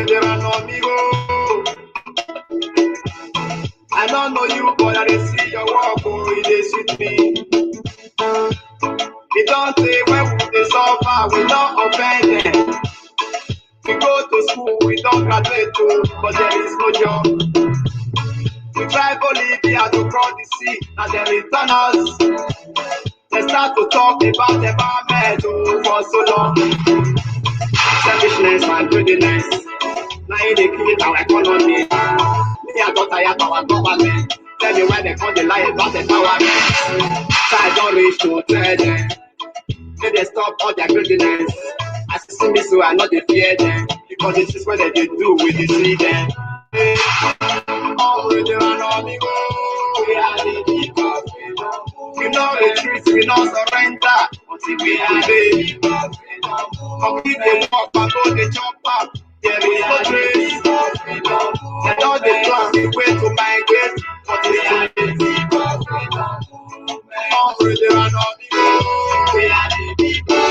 Eranomigho. I don't know you, but I see your work, oh, it is with me. They don't say when we suffer, we don't offend them. We go to school, we don't graduate too, but there is no job. We try Bolivia to cross the sea, and they return us. They start to talk about the environment for so long. Selfishness and greediness. Now they kill our economy. Me, I got tired of our government. Tell me why they call the lie about empowerment. So I don't reach to tell them. May they stop all their greediness. As you see me, so I know they fear them. Because this is what they do, we see them. We are the people. We know the truth, we know surrender until we obey. Complete the walk and go the jump up. There is no trace. And all the plans we wait to migrate, but we are the people. We are the people.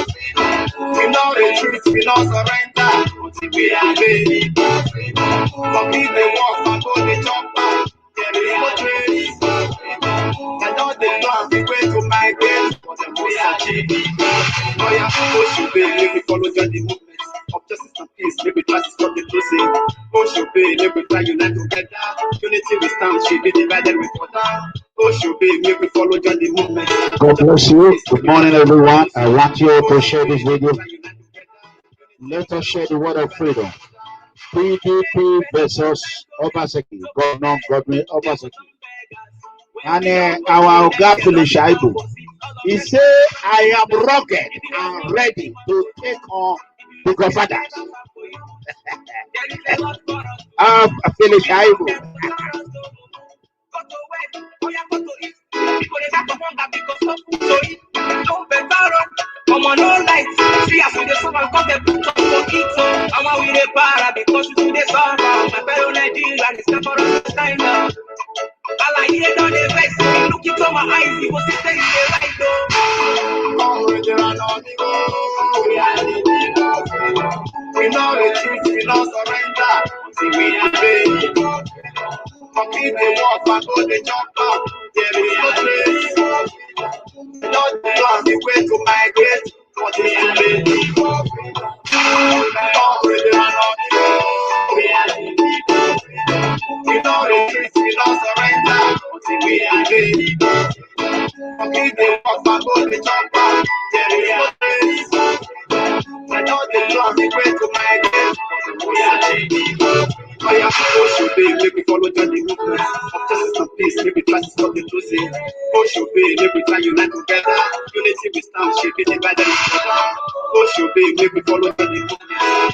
We know the truth, we know surrender until we obey. Complete the walk and go the jump up. There is no trace. And all the plans we wait to migrate, but we are the people. Oh yeah, oh should be, make we follow join the movement of justice and peace. Make we try to stop the closing. Oh should be, make we try unite together. Unity we stand, should be divided with order. Oh should be, make we follow join the movement. God bless you. Good morning, everyone. I want you to share this video. Let us share the word of freedom. PDP versus Obaseki. Governor Godwin Obaseki. And our God Philip Shaibu. He said, I am rugged and ready to take on the Godfathers. Philip Shaibu. Come on, no lights. See us with the summer, come the put up for it. I'm out with the para because it's the summer. My fellow Nigerian is time for us to stand up. I like it on the west. Look into my eyes, you will see things right though. We know the truth, we don't surrender until we obey. Complete the walk and go the jump up. There is no trace. Not the plan, we wait to migrate, but it's too late. We are the people. We know the truth, we don't surrender until we obey. Complete the walk and go the jump up. There is no trace. Not the plan, we wait to migrate, but we are the people. Fire, oh should be, make we follow join the movement of justice and peace, make we try to stop the closing. Oh should be, make we try unite together. Unity we stand, should be divided together. Oh should be, make we follow join the movement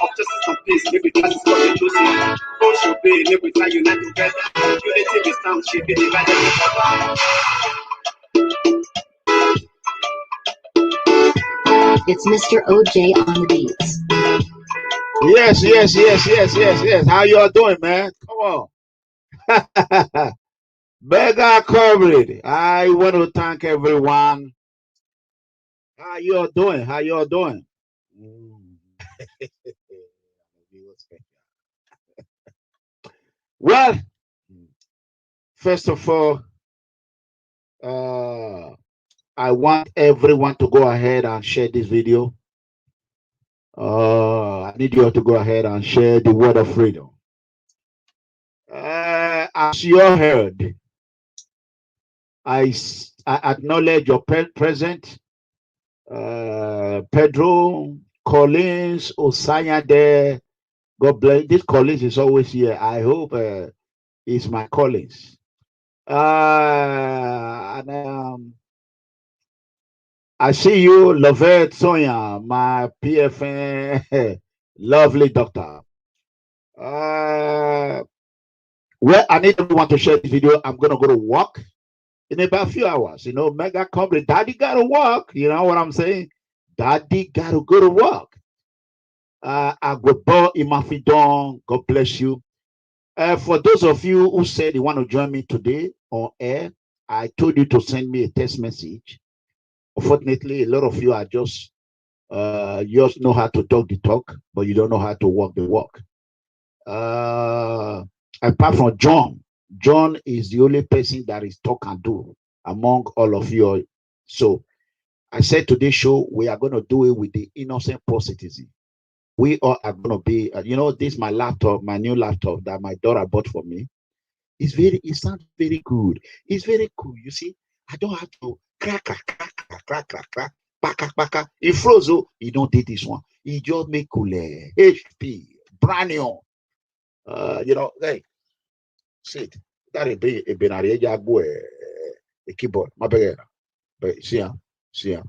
of justice and peace, make we try to stop the closing. Oh should be, make we try unite together. Unity we stand, should be divided together. It's Mr. OJ on the beats. Yes. How y'all doing, man? Come on. MEGACOMRADE. I want to thank everyone. How y'all doing? Well, first of all, I want everyone to go ahead and share this video. I need you all to go ahead and share the word of freedom. As you all heard, I acknowledge your present, Pedro, Collins, Osayade. God bless. This Collins is always here. I hope it's my Collins. I see you, Lovette Sonia, my PFN, lovely doctor. Well, I need everyone to share this video. I'm going to go to work in about a few hours. You know, MEGACOMRADE, daddy got to work. You know what I'm saying? Daddy got to go to work. Agwebo Imafidon, God bless you. For those of you who said you want to join me today on air, I told you to send me a text message. Unfortunately, a lot of you are just You just know how to talk the talk, but you don't know how to walk the walk. Apart from John is the only person that is talk and do among all of you. So I said today's show, we are going to do it with the innocent positivism. We all are going to be, this is my laptop, my new laptop that my daughter bought for me. It sounds very good. It's very cool. You see, I don't have to crack. It froze. He don't did this one. He just make cool. HP, brand new. Hey, sit. That is a keyboard. My bad. But see, you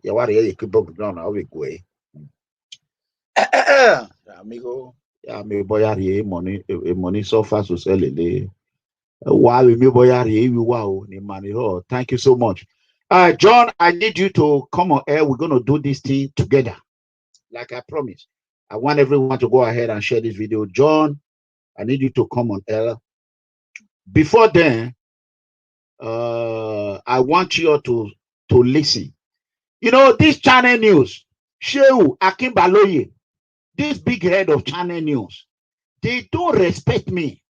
want a keyboard down? I will go. Amigo, me boy, money so fast to sell it. Wow, me boy, wow, money. Thank you so much. John, I need you to come on air. We're going to do this thing together, like I promised. I want everyone to go ahead and share this video. John, I need you to come on air. Before then, I want you to listen. This channel news, Shehu Akimbaloye, this big head of channel news, they don't respect me.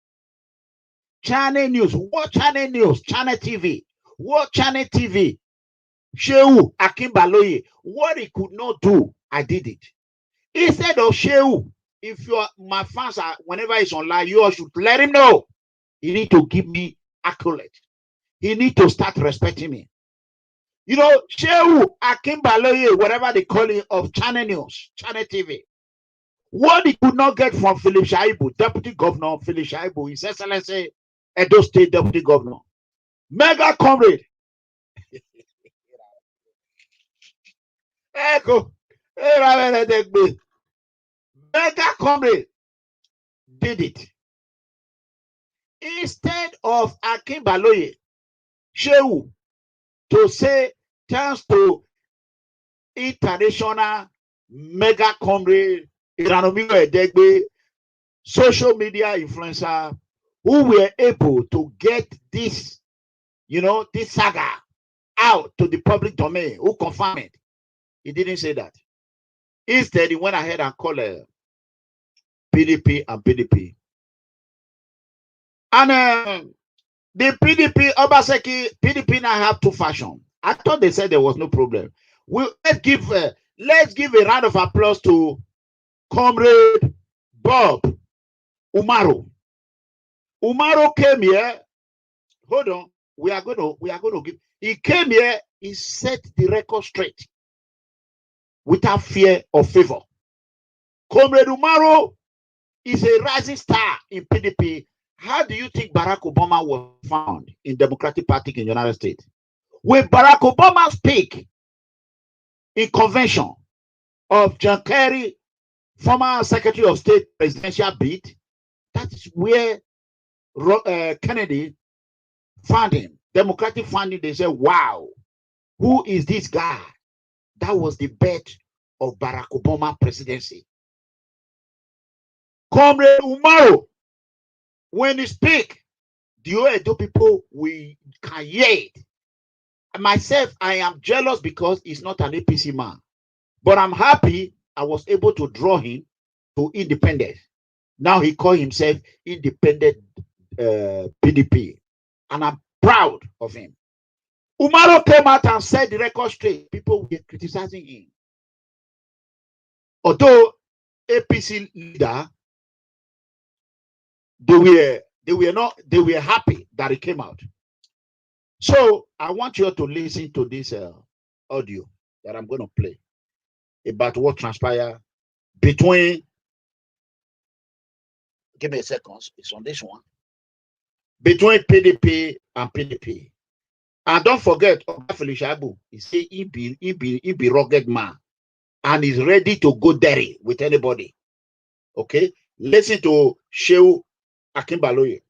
Channel news, what channel news? Channel TV, what channel TV? Shehu Akimbaloye, what he could not do, I did it. Instead of Shehu, if you're my fans are whenever he's online, you all should let him know. He need to give me accolade. He need to start respecting me. Shehu Akimbaloye, whatever they call it, of channel news, channel TV. What he could not get from Philip Shaibu, Deputy Governor Philip Shaibu, His Excellency Edo State Deputy Governor. Mega comrade. Mega comrade did it. Instead of Akimbaloye, Shehu, to say thanks to international mega comrade Eranomigho EDEGBE, social media influencer, who were able to get this, this saga out to the public domain, who confirmed it. He didn't say that. Instead, he went ahead and called PDP and PDP. And the PDP, Obaseki, PDP now have two factions. I thought they said there was no problem. Let's give a round of applause to Comrade Bob Umaro. Umaro came here. Hold on. We are going to give. He came here. He set the record straight without fear or favor. Comrade Umaro is a rising star in PDP. How do you think Barack Obama was found in Democratic Party in the United States? When Barack Obama speak in convention of John Kerry, former Secretary of State presidential bid, that is where Kennedy found him. Democratic founding, they said, wow, who is this guy? That was the bet of Barack Obama presidency. Comrade Umaro, when he speak, the Oedo people, we can hear it. Myself, I am jealous because he's not an APC man. But I'm happy I was able to draw him to independence. Now he called himself independent PDP. And I'm proud of him. Umaro came out and said the record straight. People were criticizing him. Although APC leader, they were happy that it came out. So I want you to listen to this audio that I'm going to play about what transpired between. Give me a second. It's on this one. Between PDP and PDP. And don't forget, Felicia, he say he be rugged man and is ready to go dirty with anybody. Okay? Listen to Shehu Akimbaloye.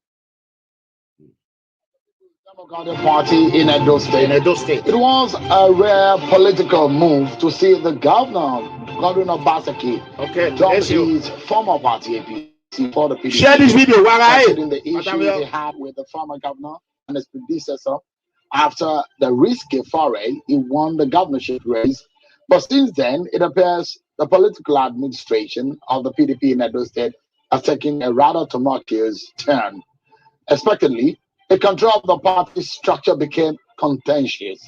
Democratic Party in Edo State. It was a rare political move to see the governor, Godwin Obaseki, drop his former party APC for the PDP. Share this video. Considering the issues he had with the former governor and his predecessor after the risky foray, he won the governorship race But since then, it appears the political administration of the PDP in Edo State has taken a rather tumultuous turn. Expectedly, the control of the party's structure became contentious.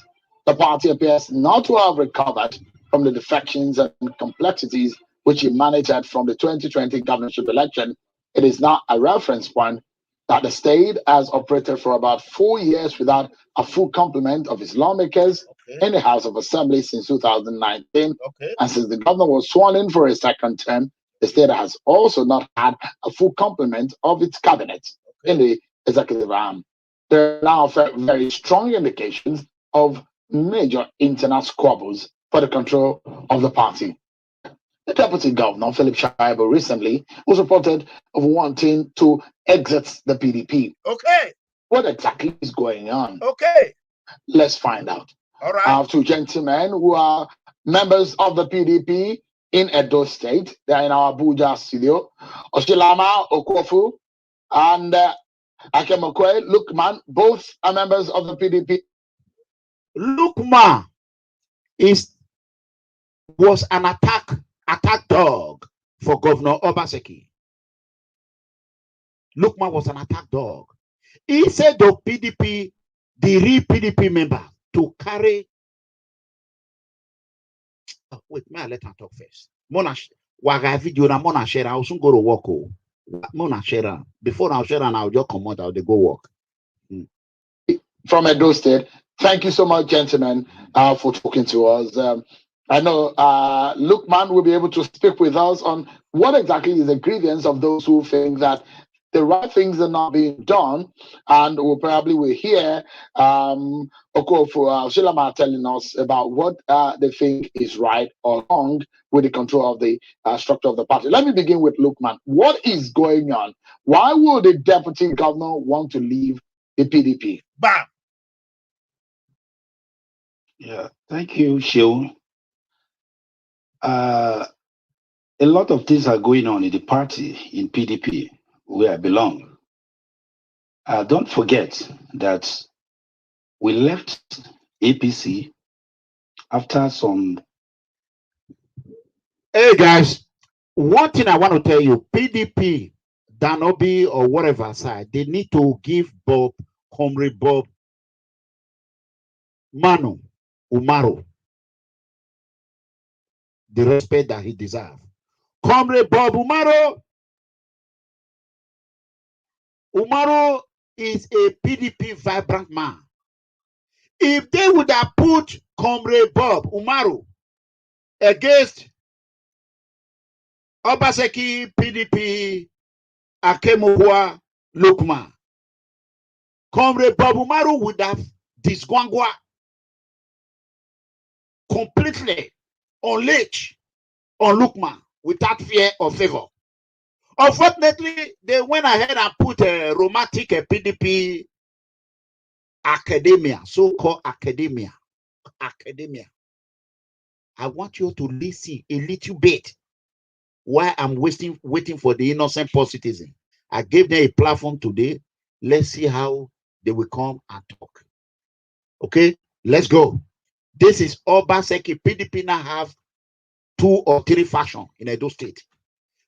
The party appears not to have recovered from the defections and complexities which it managed from the 2020 governorship election. It is now a reference point that the state has operated for about 4 years without a full complement of its lawmakers in the House of Assembly since 2019. And since the governor was sworn in for a second term, the state has also not had a full complement of its cabinet in the executive arm. There are now very strong indications of major internal squabbles for the control of the party. The deputy governor, Philip Shaibu, recently was reported of wanting to exit the PDP. Okay. What exactly is going on? Okay. Let's find out. All right. I have two gentlemen who are members of the PDP in Edo State. They're in our Abuja studio. Oshilama Okofu and Akemokwe Lukman, both are members of the PDP. Lukman was an attack dog for Governor Obaseki. Lukman was an attack dog. He said the PDP, the real PDP member, to carry. Oh, wait, may I let her talk first? Monash, waga video na Mona share. I'll soon go to work. Mona share. Before I'll share and I'll just come out. I'll go work. From Edo State. Thank you so much, gentlemen, for talking to us. I know Lukman will be able to speak with us on what exactly is the grievance of those who think that the right things are not being done, and we'll probably hear Okofu Shilama telling us about what they think is right or wrong with the control of the structure of the party. Let me begin with Lukman. What is going on? Why would the deputy governor want to leave the PDP? Bam! Yeah, thank you, Sheol. A lot of things are going on in the party, in PDP, where I belong. Don't forget that we left APC after some. Hey guys, one thing I want to tell you, PDP, Danobi or whatever side, they need to give Comrade Bob Manu Umaru the respect that he deserves. Comrade Bob Umaru is a PDP vibrant man. If they would have put Comrade Bob Umaru against Obaseki, PDP, Akemokwa, Lukman, Comrade Bob Umaru would have disgwangwa completely unleashed on Lukman without fear or favor. Unfortunately, they went ahead and put a romantic PDP academia, so-called academia. I want you to listen a little bit while I'm waiting for the innocent poor citizen. I gave them a platform today. Let's see how they will come and talk. Okay, let's go. This is Obaseki. PDP now have 2 or 3 factions in Edo State.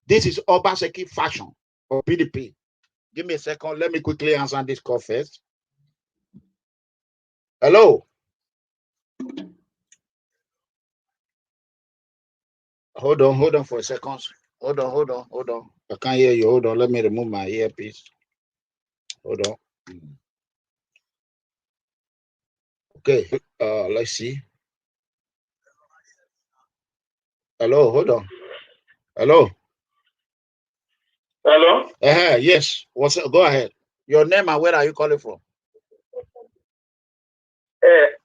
This is Obaseki faction of PDP. Give me a second. Let me quickly answer this call first. Hello. Hold on for a second. Hold on. I can't hear you. Hold on. Let me remove my earpiece. Hold on. Okay. Let's see. Hello. Hold on. Hello. Yes. What's up? Go ahead. Your name and where are you calling from?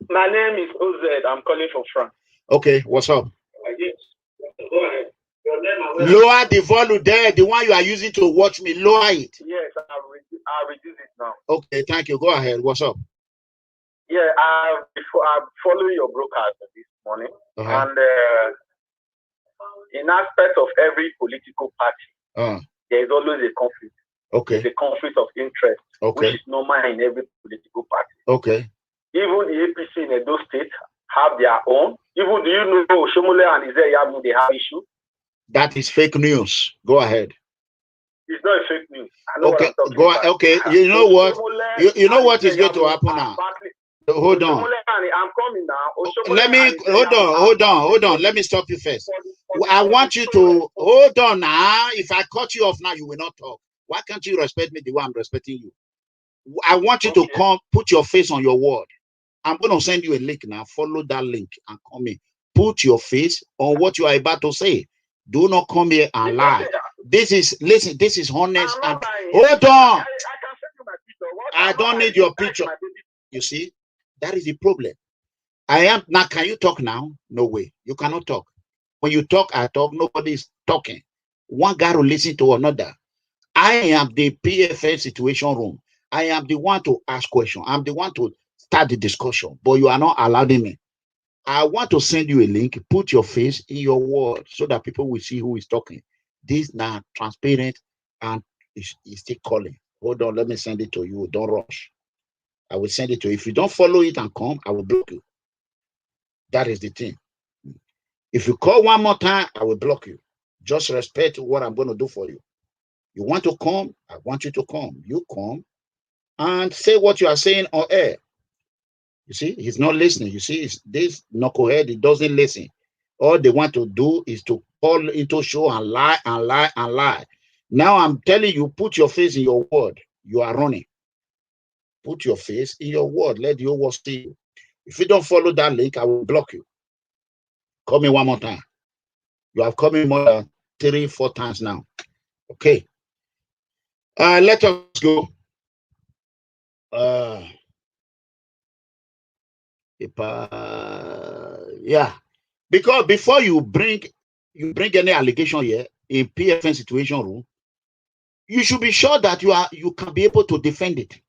My name is Oz. I'm calling from France. Okay. What's up? Yes. Go ahead. Your name and lower the volume there. The one you are using to watch me. Lower it. Yes, I'll reduce it now. Okay. Thank you. Go ahead. What's up? Yeah, I'm following your broadcast this morning, and in aspect of every political party, there is always a conflict. Okay. It's a conflict of interest, which is normal in every political party. Okay. Even the APC in Edo State have their own, Even do you know Shomole and Izeyamu, they have issue? That is fake news. Go ahead. It's not a fake news. I know Okay, what I'm go talking about. Okay, you know what? You know what is going to happen now? Hold on. I'm coming now. Let me hold on. Let me stop you first. I want you to hold on now. If I cut you off now, you will not talk. Why can't you respect me the way I'm respecting you? I want you to come, put your face on your word. I'm going to send you a link now. Follow that link and come in. Put your face on what you are about to say. Do not come here and lie. This is, listen, this is honest. And hold on. I don't need your picture. You see, that is the problem. I am now. Can you talk now? No way. You cannot talk. When you talk, I talk. Nobody is talking. One guy will listen to another. I am the PFA situation room. I am the one to ask questions. I'm the one to start the discussion. But you are not allowing me. I want to send you a link. Put your face in your word so that people will see who is talking. This now transparent and is still calling. Hold on. Let me send it to you. Don't rush. I will send it to you. If you don't follow it and come, I will block you. That is the thing. If you call one more time, I will block you. Just respect what I'm going to do for you. You want to come? I want you to come. You come and say what you are saying on air. You see, he's not listening. You see, this knucklehead, he doesn't listen. All they want to do is to call into show and lie and lie and lie. Now I'm telling you, put your face in your word. You are running. Put your face in your word. Let your word see you. If you don't follow that link, I will block you. Call me one more time. You have come in more than 3-4 times now. Okay. Let us go. Yeah. Because before you bring any allegation here in PFN situation room, you should be sure that you can be able to defend it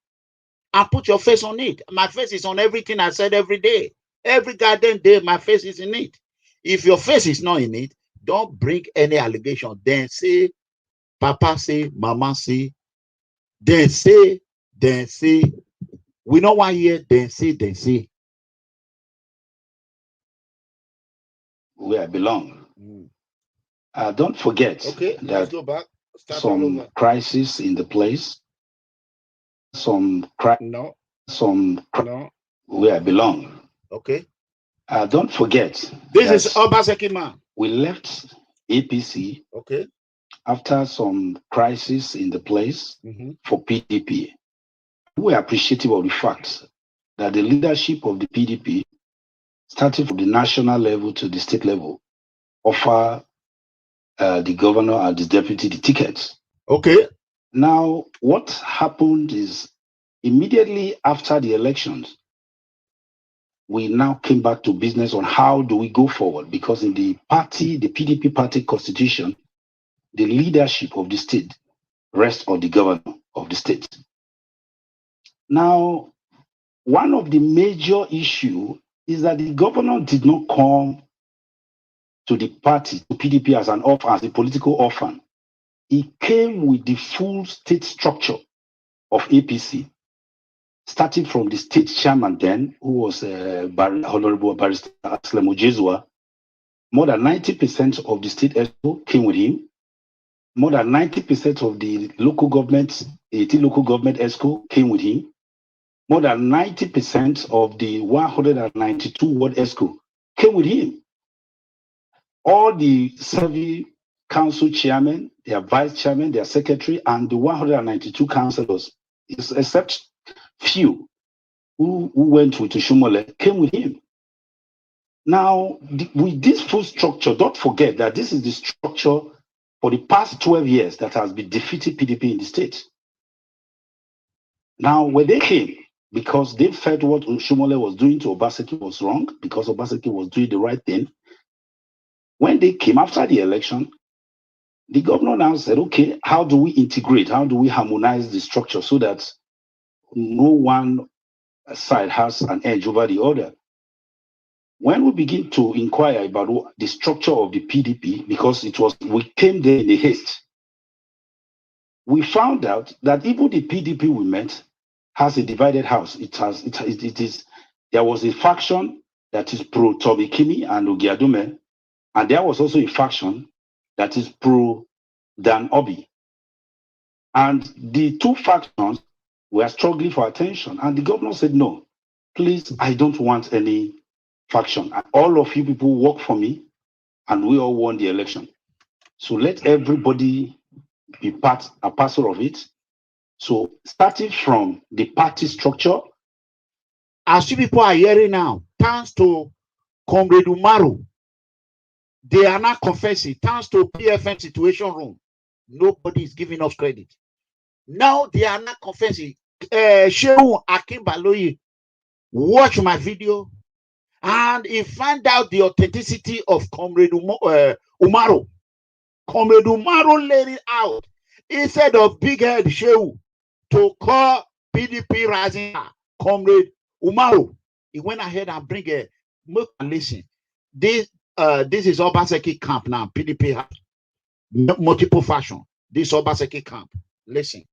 and put your face on it. My face is on everything I said every day. Every goddamn day, my face is in it. If your face is not in it, don't bring any allegation. Then say, Papa say, Mama say, then say, we don't want here, then say. Where I belong. Don't forget that go back. some crisis in the place, where I belong. Okay. Don't forget. This is Obaseki man. We left APC. Okay. After some crisis in the place for PDP. We are appreciative of the fact that the leadership of the PDP, starting from the national level to the state level, offer the governor and the deputy the tickets. Okay. Now, what happened is immediately after the elections, we now came back to business on how do we go forward, because in the PDP party constitution, the leadership of the state rests on the governor of the state. Now, one of the major issues is that the governor did not come to the party, to PDP as an orphan, as a political orphan. He came with the full state structure of APC, starting from the state chairman then, who was Honorable Barrister Aslem Ojezua. More than 90% of the state ESCO came with him. More than 90% of the local government, 18 local government ESCO came with him. More than 90% of the 192 ward ESCO came with him. All the serving council chairmen, their vice chairman, their secretary, and the 192 councillors, except few who went with Shumole, came with him. Now, with this full structure, don't forget that this is the structure for the past 12 years that has been defeating PDP in the state. Now, when they came, because they felt what Shumole was doing to Obaseki was wrong, because Obaseki was doing the right thing. When they came after the election, the governor now said, okay, how do we integrate? How do we harmonize the structure so that no one side has an edge over the other? When we begin to inquire about the structure of the PDP, because we came there in a haste, we found out that even the PDP we met has a divided house. There was a faction that is pro Toby Kimi and Ogiadume, and there was also a faction that is pro Dan Obi. And the two factions were struggling for attention, and the governor said, no, please, I don't want any faction. All of you people work for me, and we all won the election. So let everybody be a parcel of it. So starting from the party structure, as you people are hearing now, thanks to Comrade Umaru, they are not confessing. Thanks to PFM Situation Room, nobody is giving us credit. Now they are not confessing. Shehu Akimbaloyi watch my video and he found out the authenticity of Comrade Umaru. Comrade Umaru laid it out instead of big head Shehu to call PDP rising Comrade Umaru. He went ahead and bring a listen. This is Obaseki camp now. PDP has multiple fashion. This Obaseki camp. Listen.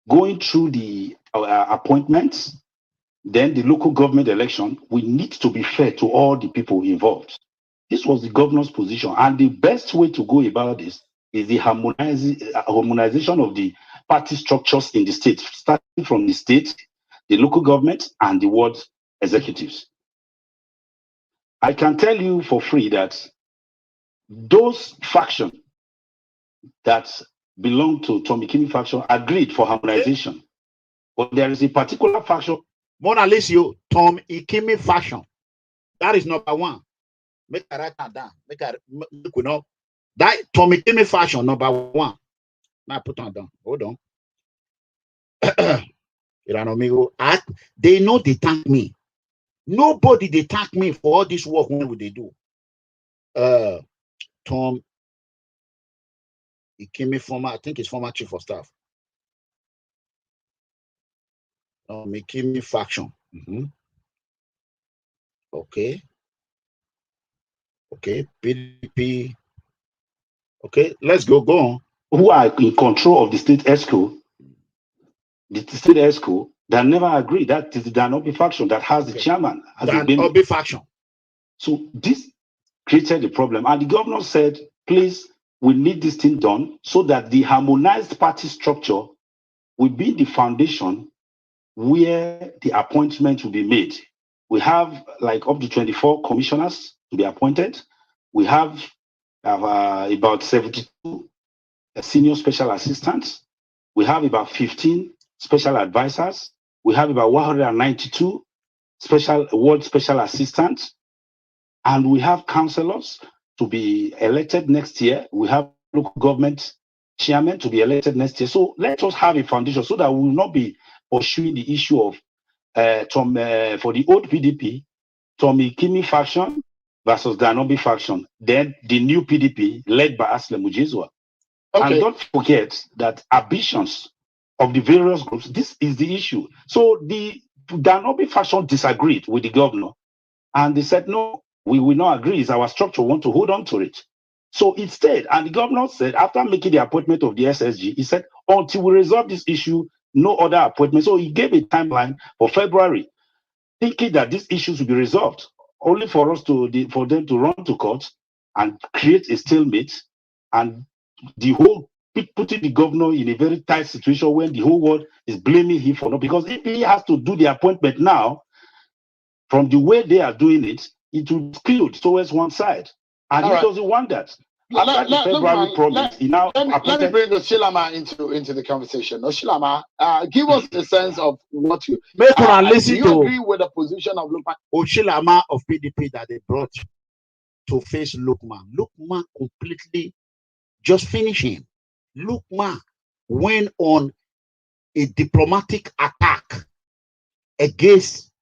Going through the appointments, then the local government election, we need to be fair to all the people involved. This was the governor's position. And the best way to go about this is the harmonization of the party structures in the state, starting from the state, the local government, and the ward executives. I can tell you for free that those factions that belong to Tommy Kimi faction agreed for harmonization. But there is a particular faction. Mona Lisio, Tom Ikimi faction. That is number one. Make a write that down. Make you know. That Tom Ikimi faction, number one. Now put on down. Hold on. Eranomigho, they know they thank me. Nobody they thank me for all this work. When would they do? Tom Ikimi, former, I think he's former chief of staff. Ikimi faction. Okay. Okay. PDP. Okay, let's go on. Who are in control of the state ESCO, that never agreed. That is the Dan Obi faction that has the chairman. Dan Obi faction. So this created the problem. And the governor said, please, we need this thing done so that the harmonized party structure will be the foundation where the appointment will be made. We have like up to 24 commissioners to be appointed. We have about 72 senior special assistants. We have about 15 special advisors. We have about 192 ward special assistants. And we have councillors to be elected next year. We have local government chairman to be elected next year. So let us have a foundation so that we will not be pursuing the issue of for the old PDP, Tommy Kimi faction versus the Anobi faction, then the new PDP led by Asle Mujizwa. Okay. And don't forget that ambitions of the various groups, this is the issue. So the Anobi faction disagreed with the governor and they said, no, we will not agree. It's our structure, we want to hold on to it. So it stayed. And the governor said, after making the appointment of the SSG, he said, until we resolve this issue, no other appointment. So he gave a timeline for February, thinking that these issues will be resolved, only for them to run to court and create a stalemate, and putting the governor in a very tight situation when the whole world is blaming him for no. Because if he has to do the appointment now, from the way they are doing it, it will skew towards one side, and he doesn't want that. Let me bring Oshilama into the conversation. Oshilama, give us a sense of what you make listen to. Agree with the position of Lukman Oshilama of PDP that they brought to face Lukman. Lukman completely just finished him. Lukman went on a diplomatic attack against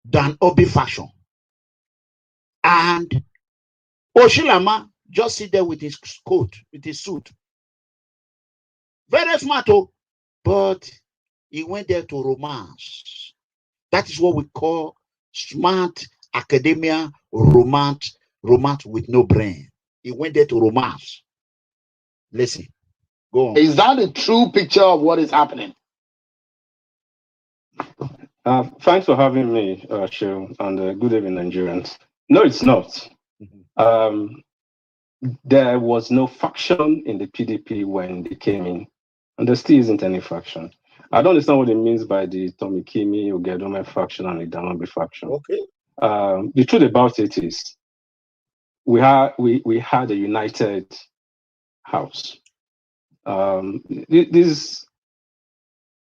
Dan Obi faction, and Oshilama just sit there with his coat, with his suit. Very smart, but he went there to romance. That is what we call smart academia romance with no brain. He went there to romance. Listen, go on. Is that a true picture of what is happening? Thanks for having me, Cheryl, and good evening, Nigerians. No, it's not. There was no faction in the PDP when they came in, and there still isn't any faction. I don't understand what it means by the Tommy Kimi, Ogedome faction, and the Damabi faction. Okay. The truth about it is, we had a united house. These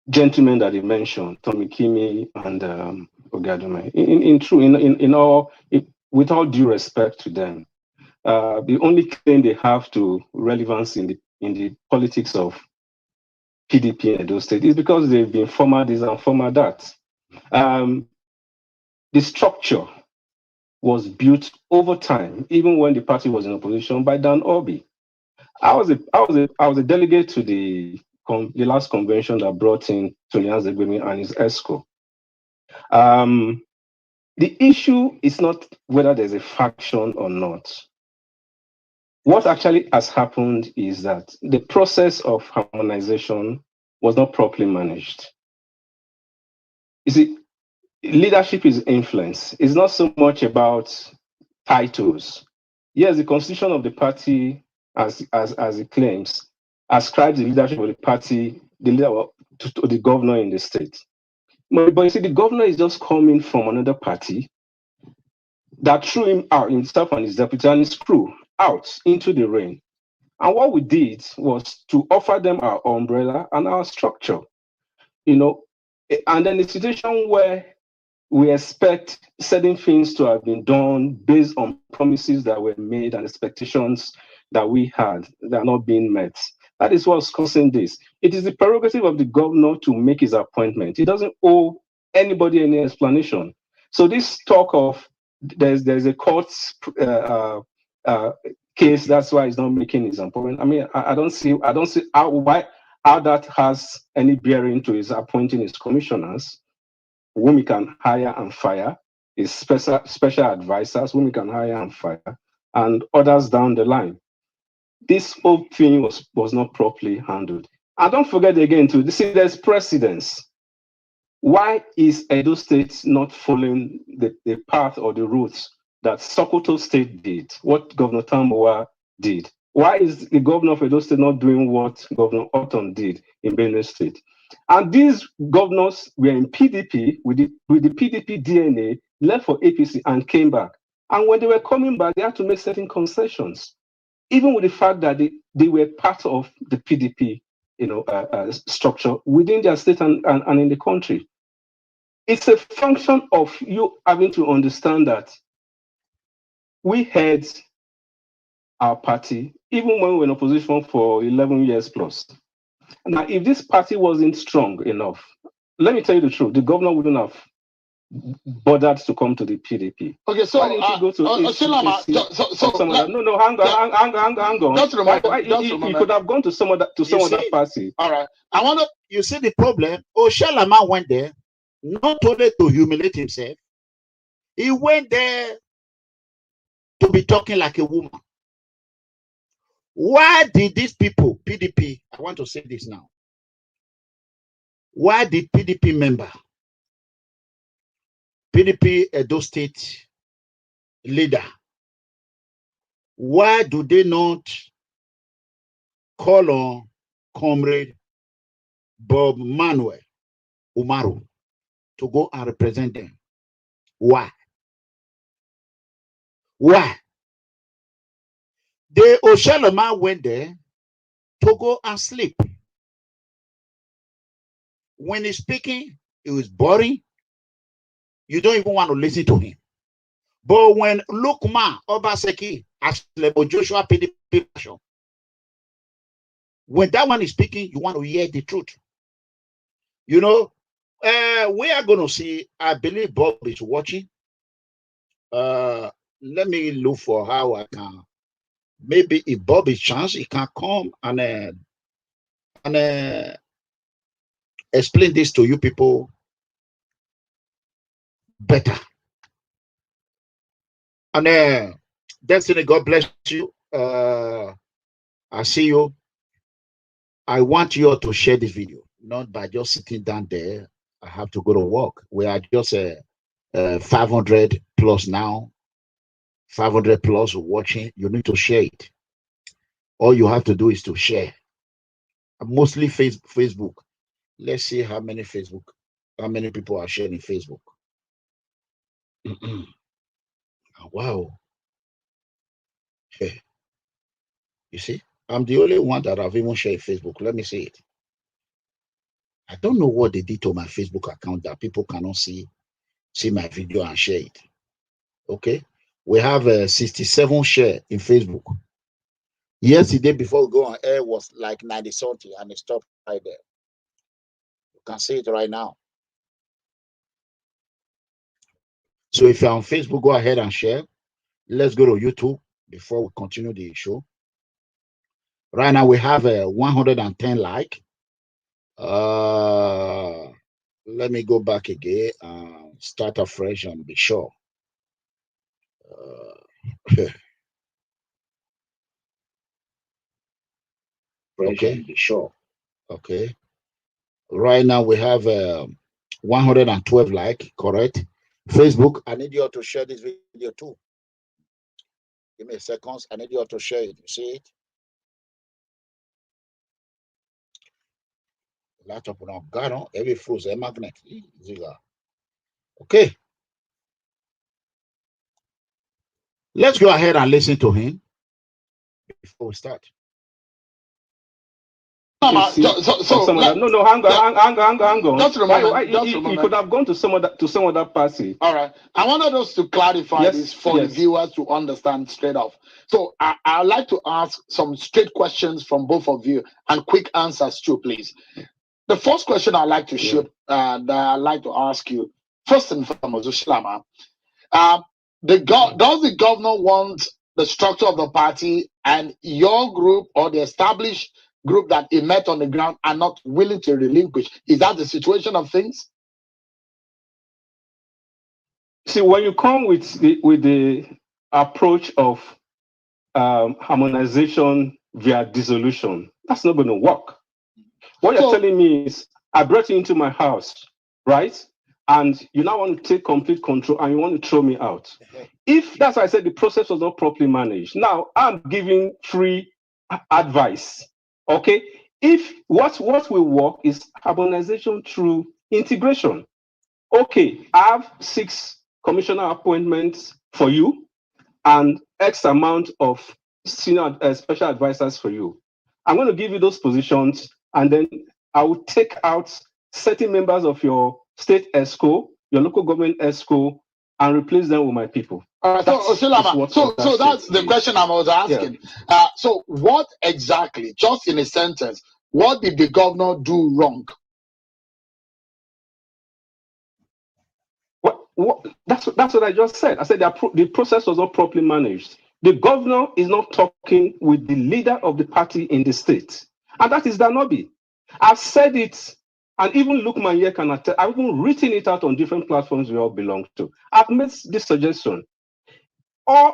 gentlemen that he mentioned, Tommy Kimi and Ogadome, with all due respect to them, the only claim they have to relevance in the politics of PDP in Edo State is because they've been former this and former that. The structure was built over time, even when the party was in opposition, by Dan Obi. I was a delegate to the last convention that brought in EDEGBE and his ESCO. The issue is not whether there's a faction or not. What actually has happened is that the process of harmonization was not properly managed. You see, leadership is influence. It's not so much about titles. Yes, the constitution of the party, as it claims, ascribes the leadership of the party, the leader to the governor in the state. But you see, the governor is just coming from another party that threw him out, himself and his deputy and his crew, out into the rain. And what we did was to offer them our umbrella and our structure, and then the situation where we expect certain things to have been done based on promises that were made and expectations that we had that are not being met. That is what's causing this. It is the prerogative of the governor to make his appointment. He doesn't owe anybody any explanation. So this talk of there's a court case, that's why he's not making his appointment. I mean, I don't see how that has any bearing to his appointing his commissioners, whom he can hire and fire, his special advisors, whom he can hire and fire, and others down the line. This whole thing was not properly handled. And don't forget again, too, see, there's precedence. Why is Edo State not following the path or the routes that Sokoto State did, what Governor Tambuwa did? Why is the governor of Edo State not doing what Governor Orton did in Benue State? And these governors were in PDP with the PDP DNA, left for APC and came back. And when they were coming back, they had to make certain concessions, even with the fact that they were part of the PDP, structure within their state and in the country. It's a function of you having to understand that we had our party, even when we were in opposition for 11 years plus. Now, if this party wasn't strong enough, let me tell you the truth, the governor wouldn't have bothered to come to the PDP. Okay, so why didn't you go to no, hang on. You could have gone to some other party. All right. I want to. You see the problem. Oshalama went there not only to humiliate himself. He went there to be talking like a woman. Why did these people, PDP, I want to say this now. Why did PDP member, PDP Edo State leader, why do they not call on Comrade Bob Manuel Umaru to go and represent them? Why? Why? The Oshalama went there to go and sleep. When he's speaking, it was boring. You don't even want to listen to him. But when Lukman Obaseki, Joshua PDP, when that one is speaking, you want to hear the truth. We are going to see, I believe Bob is watching. Let me look for how I can. Maybe if Bob is chance, he can come and explain this to you people better. And Destiny, God bless you. I see you. I want you all to share this video, not by just sitting down there I have to go to work. We are just 500 plus now. 500 plus watching. You need to share it. All you have to do is to share. Mostly Facebook. Let's see how many people are sharing Facebook. Wow. You see, I'm the only one that have even shared Facebook. Let me see it. I don't know what they did to my Facebook account that people cannot see my video and share it. Okay. We have 67 share in Facebook. Yesterday, before we go on air, was like 90 something, and it stopped right there. You can see it right now. So if you're on Facebook, go ahead and share. Let's go to YouTube before we continue the show. Right now we have 110 like. Let me go back again and start afresh and be sure. Okay, be sure. Okay. Right now we have 112 like, correct? Facebook, I need you all to share this video too. Give me a second. I need you all to share it. You see it? Laptop on Gano, every froze a magnet. Okay. Let's go ahead and listen to him before we start. No, hang on. Just remember, you could have gone to some other party. All right. I wanted us to clarify this for the viewers to understand straight off. So I'd like to ask some straight questions from both of you and quick answers too, please. The first question I'd like to shoot, that I'd like to ask you, first and foremost, Ushilama, does the governor want the structure of the party and your group or the established group that he met on the ground are not willing to relinquish? Is that the situation of things? See, when you come with the approach of harmonization via dissolution, that's not going to work. What you're telling me is, I brought you into my house, right? And you now want to take complete control and you want to throw me out. If that's why I said the process was not properly managed. Now I'm giving free advice. Okay. If what will work is harmonization through integration. Okay, I have 6 commissioner appointments for you and X amount of senior special advisors for you. I'm going to give you those positions, and then I will take out certain members of your state ESCO, your local government ESCO, and replace them with my people. All right, so that's the question I was asking. Yeah. So what exactly, just in a sentence, what did the governor do wrong? That's what I just said. I said the process was not properly managed. The governor is not talking with the leader of the party in the state, and that is Danobi. I've said it, and even Lukman here can attest. I've even written it out on different platforms we all belong to. I've made this suggestion. Or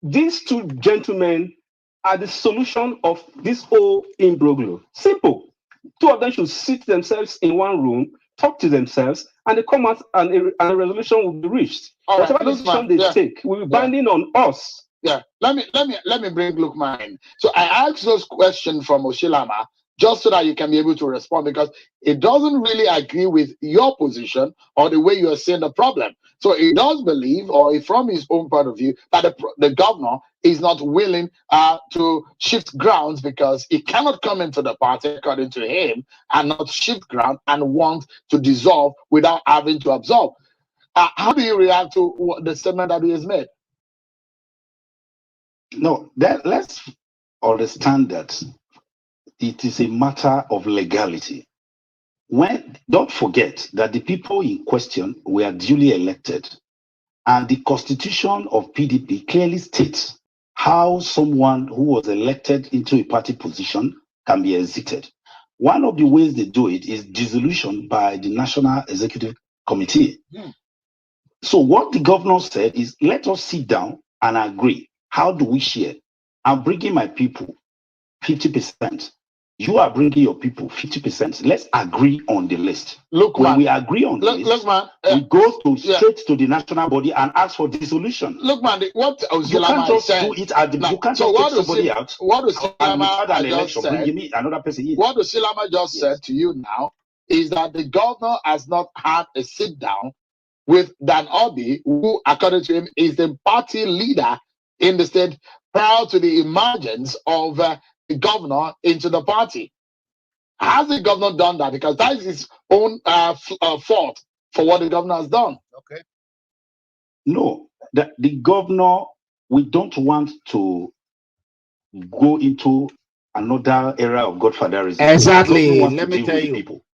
these 2 gentlemen are the solution of this whole imbroglio. Simple. 2 of them should sit themselves in one room, talk to themselves, and they come out and a resolution will be reached. Whatever decision they take will be binding on us. Yeah. Let me bring Lukman in. So I asked those questions from Oshilama just so that you can be able to respond, because it doesn't really agree with your position or the way you are seeing the problem. So he does believe, or from his own point of view, that the governor is not willing to shift grounds because he cannot come into the party, according to him, and not shift ground and want to dissolve without having to absorb. How do you react to the statement that he has made? No, let's understand that it is a matter of legality. Don't forget that the people in question were duly elected, and the constitution of PDP clearly states how someone who was elected into a party position can be exited. One of the ways they do it is dissolution by the National Executive Committee. So what the governor said is, let us sit down and agree. How do we share? I'm bringing my people 50%. You are bringing your people 50%. Let's agree on the list. Look, when man, we agree on the list, look, man, we go to straight to the national body and ask for dissolution. Look, man, what you can't just do it at the. You can't just take somebody out. What Osilama an election, bring me another person in. What Osilama just said to you now is that the governor has not had a sit down with Dan Obi, who, according to him, is the party leader in the state prior to the emergence of the governor into the party. Has the governor done that? Because that is his own fault for what the governor has done. Okay. No, the governor, we don't want to go into another era of godfatherism. Exactly. Let me tell you, people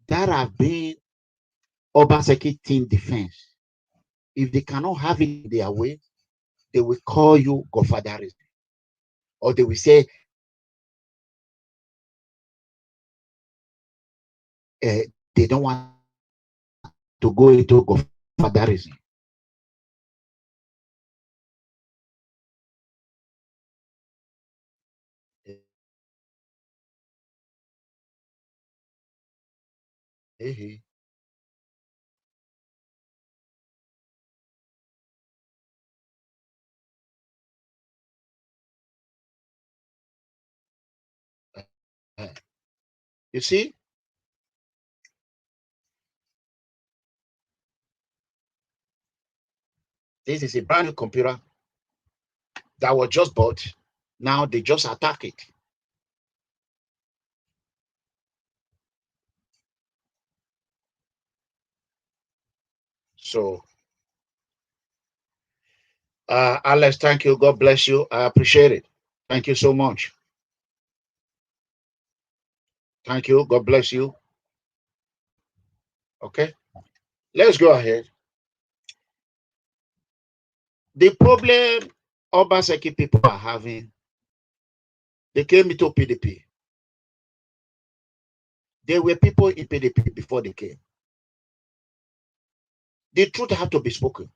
that have been Obaseki team defense. If they cannot have it their way, they will call you godfatherism, or they will say they don't want to go into godfatherism. Hey. You see? This is a brand new computer that was just bought. Now they just attack it. So, Alex, thank you. God bless you. I appreciate it. Thank you so much. Thank you. God bless you. Okay. Let's go ahead. The problem Obaseki people are having, they came into PDP. There were people in PDP before they came. The truth have to be spoken.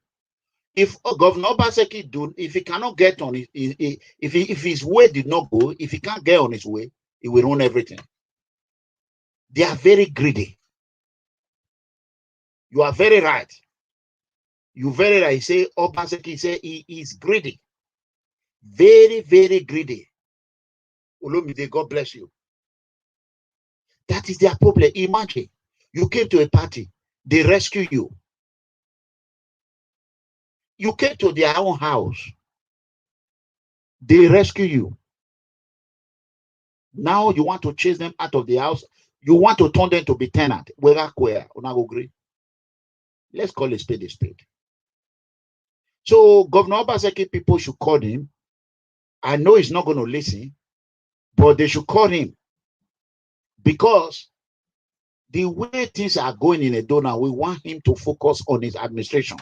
If Governor Obaseki if he cannot get on it, if his way did not go, if he can't get on his way, he will ruin everything. They are very greedy. You are very right. You very right. Say Obaseki say he is greedy. Very, very greedy. Olomide, God bless you. That is their problem. Imagine you came to a party, they rescue you. You came to their own house, they rescue you. Now you want to chase them out of the house. You want to turn them to be tenant. Let's call a spade a spade. So Governor Obaseki people should call him. I know he's not going to listen, but they should call him, because the way things are going in Edo now, we want him to focus on his administration.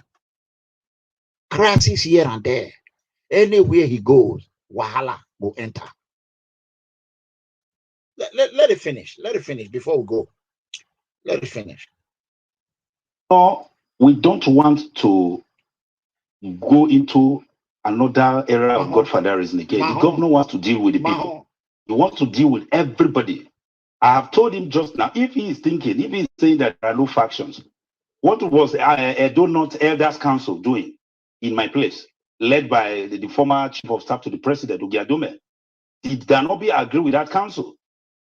Crisis here and there. Anywhere he goes, wahala will enter. Let it finish. Let it finish before we go. Let it finish. No, we don't want to go into another era of godfatherism again. The governor wants to deal with the people. He wants to deal with everybody. I have told him just now, if he is thinking, if he is saying that there are no factions, what was Edo North Elders Council doing in my place, led by the former chief of staff to the president, Ugiadome? Did Danobi agree with that council?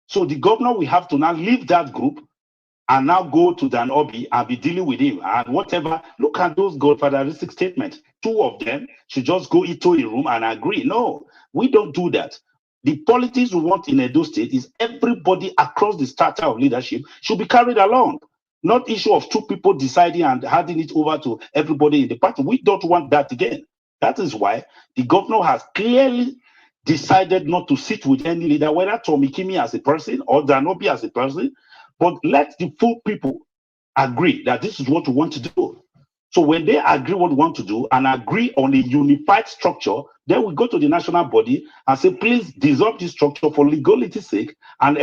So the governor will have to now leave that group and now go to Dan Obi and be dealing with him and whatever. Look at those godfatheristic statements. Two of them should just go into a room and agree. No, we don't do that. The politics we want in Edo State is everybody across the strata of leadership should be carried along. Not issue of two people deciding and handing it over to everybody in the party. We don't want that again. That is why the governor has clearly decided not to sit with any leader, whether Tommy Kimi as a person or Danobi as a person, but let the full people agree that this is what we want to do. So when they agree what we want to do and agree on a unified structure, then we go to the national body and say, please dissolve this structure for legality's sake and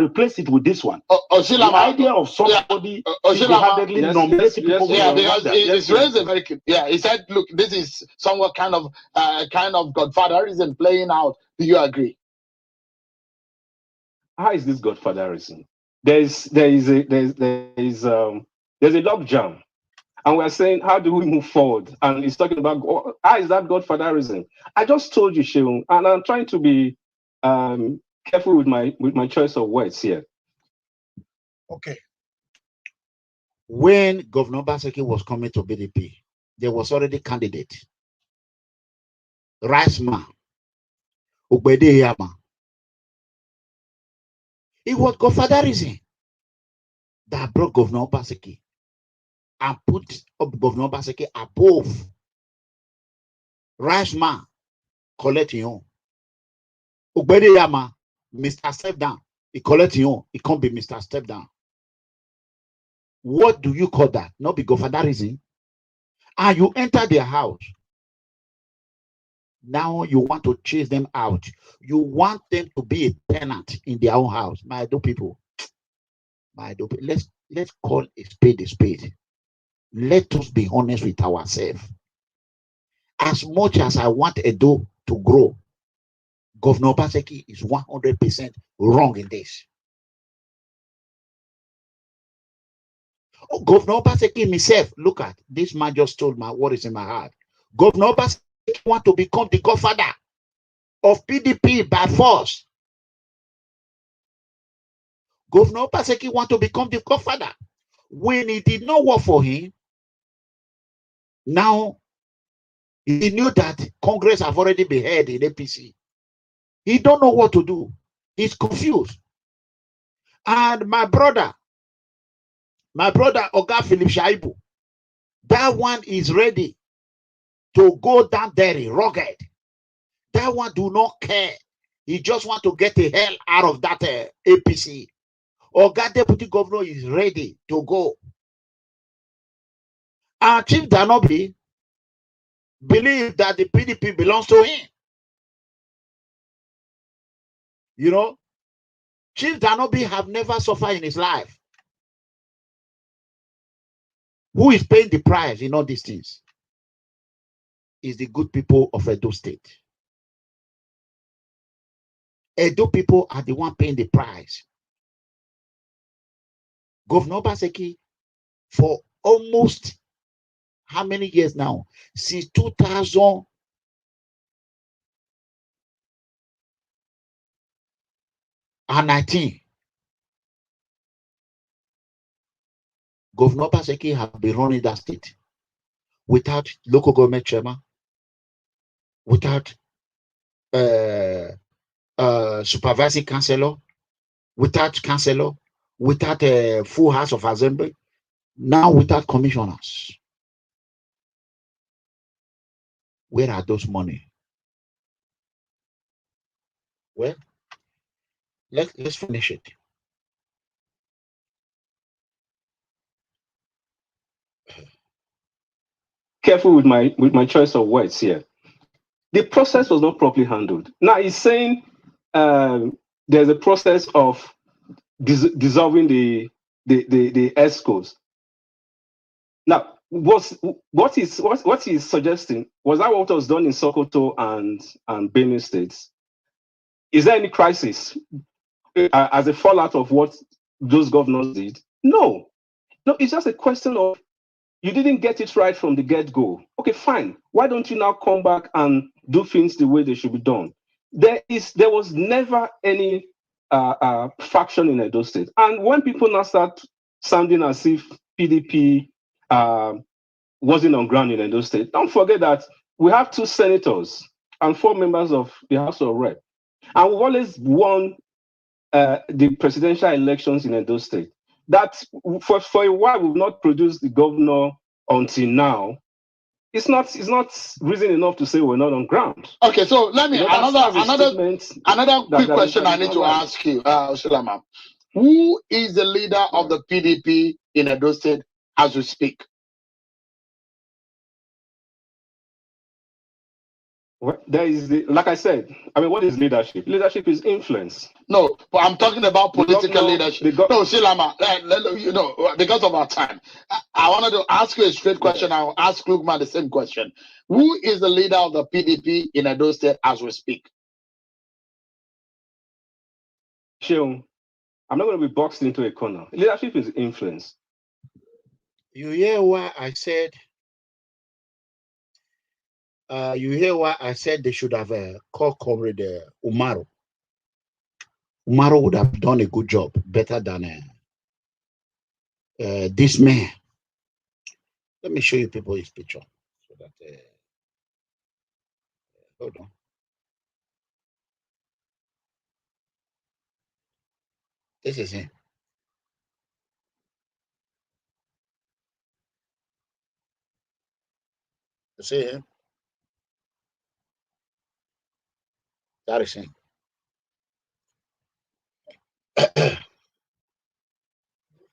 replace it with this one. The idea of somebody single-handedly nominating people. Yeah, because it's raised a very good. Yeah, he said, look, this is somewhat kind of godfatherism playing out. Do you agree? how is this godfatherism? There's a log jam, and we're saying, how do we move forward? And he's talking about, how is that godfatherism? I just told you, Sheung, and I'm trying to be careful with my choice of words here. Okay. When Governor Obaseki was coming to BDP, there was already candidate. Rasma, Ubedeyama. It was godfatherism that brought Governor Obaseki and put up Governor Obaseki above Rasma, collecting on. Ubedeyama, Mr. Step Down. He collecting on. It can't be Mr. Step Down. What do you call that? Not be godfatherism. And you enter their house. Now you want to chase them out. You want them to be a tenant in their own house. My do people. Let's call a spade a spade. Let us be honest with ourselves. As much as I want Edo to grow, Governor Obaseki is 100% wrong in this. Oh, Governor Obaseki himself, look at this man just told me what is in my heart. Governor Obaseki want to become the godfather of PDP by force. Governor Obaseki want to become the godfather. When it did not work for him, now he knew that Congress have already been held in APC. He don't know what to do. He's confused. And my brother, Oga Philip Shaibu, that one is ready to go down there, rugged. That one do not care. He just want to get the hell out of that APC. Oga Deputy Governor is ready to go. And Chief Danobi believe that the PDP belongs to him. You know, Chief Danobi have never suffered in his life. Who is paying the price in all these things? Is the good people of Edo State. Edo people are the one paying the price. Governor Obaseki, for almost how many years now? Since 2019, Governor Obaseki have been running that state without local government chairman, without supervising councillor, without councillor, without a full house of assembly, now without commissioners. Where are those money? Well, let's finish it. Careful with my choice of words here. The process was not properly handled. Now he's saying there's a process of dissolving the ESCOs. Now, what he's suggesting, was that what was done in Sokoto and Benue states? Is there any crisis as a fallout of what those governors did? No, it's just a question of you didn't get it right from the get-go. Okay, fine. Why don't you now come back and do things the way they should be done? There was never any faction in Edo State. And when people now start sounding as if PDP wasn't on ground in Edo State, don't forget that we have 2 senators and 4 members of the House of Rep. And we've always won the presidential elections in Edo State. That for a while we've not produced the governor until now. It's not reason enough to say we're not on ground. Okay, so let me another quick question I need to ask you, Sulaiman. Who is the leader of the PDP in Edo State as we speak? Well, there is like I said, I mean, what is leadership? Leadership is influence. No, but I'm talking about political leadership. No, Silama, because of our time, I wanted to ask you a straight question. I'll ask Lukman the same question. Who is the leader of the PDP in Edo State as we speak? Sheung. I'm not going to be boxed into a corner. Leadership is influence. You hear why I said? You hear why I said they should have called Comrade Umaru. Umaru would have done a good job, better than this man. Let me show you people his picture. So that hold on. This is him. You see him? That is him.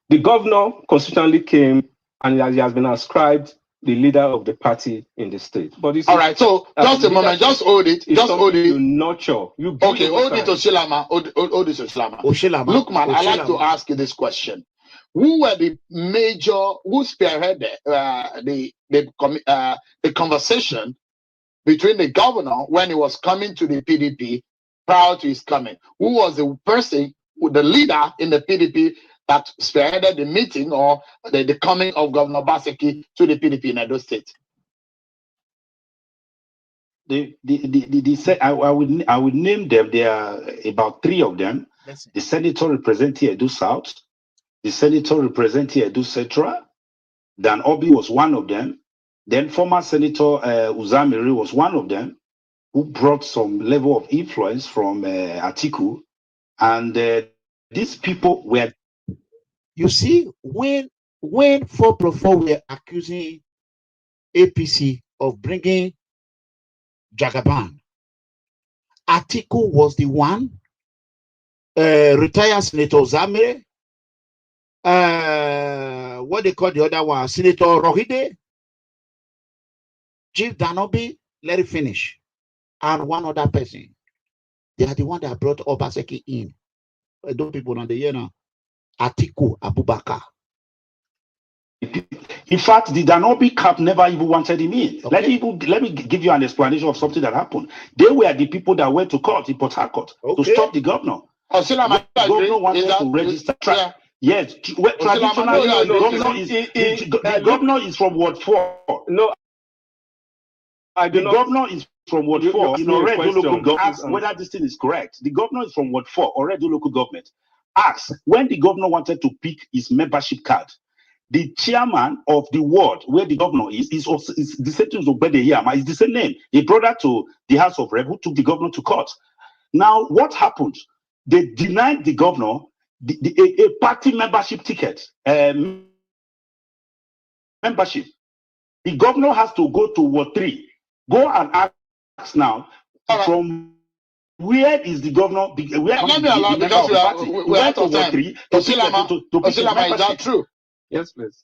The governor constitutionally came and he has been ascribed the leader of the party in the state. But all right, so just a moment, just hold it. Just hold it. You nurture. You okay, hold it, Oshilama. Hold it, Oshilama. Look, man, I like to ask you this question. Who were the major, who spearheaded the conversation between the governor when he was coming to the PDP prior to his coming? Who was the person, the leader in the PDP that spearheaded the meeting or the coming of Governor Obaseki to the PDP in Edo State? I would name them. There are about 3 of them. The senator representing Edo South, the senator representing Edo Central, Dan Obi was one of them. Then former Senator Uzamiri was one of them, who brought some level of influence from Atiku. And these people were... You see, when 4+4 were accusing APC of bringing Jagaban, Atiku was the one, retired Senator Uzamiri, what they call the other one, Senator Rohide, Chief Danobi, let it finish, and one other person. They are the one that brought Obaseki in. Those people on the year now. Atiku Abubakar. In fact, the Danobi camp never even wanted him in. Okay. Let me give you an explanation of something that happened. They were the people that went to court in Port Harcourt to stop the governor. The governor wanted to register. Yeah. Yes, traditionally, the governor is from Ward 4. No, I do the governor is from Ward 4 in already local government. Ask whether this thing is correct. The governor is from Ward 4, already local government. Ask when the governor wanted to pick his membership card. The chairman of the ward where the governor is the same thing as Obedeyama. It's the same name. A brother to the House of Rep who took the governor to court. Now, what happened? They denied the governor a party membership ticket. Membership. The governor has to go to Ward 3. Go and ask now from where is the governor? Where let me allow because we are out of time. Oshilama, is that true? Yes, please.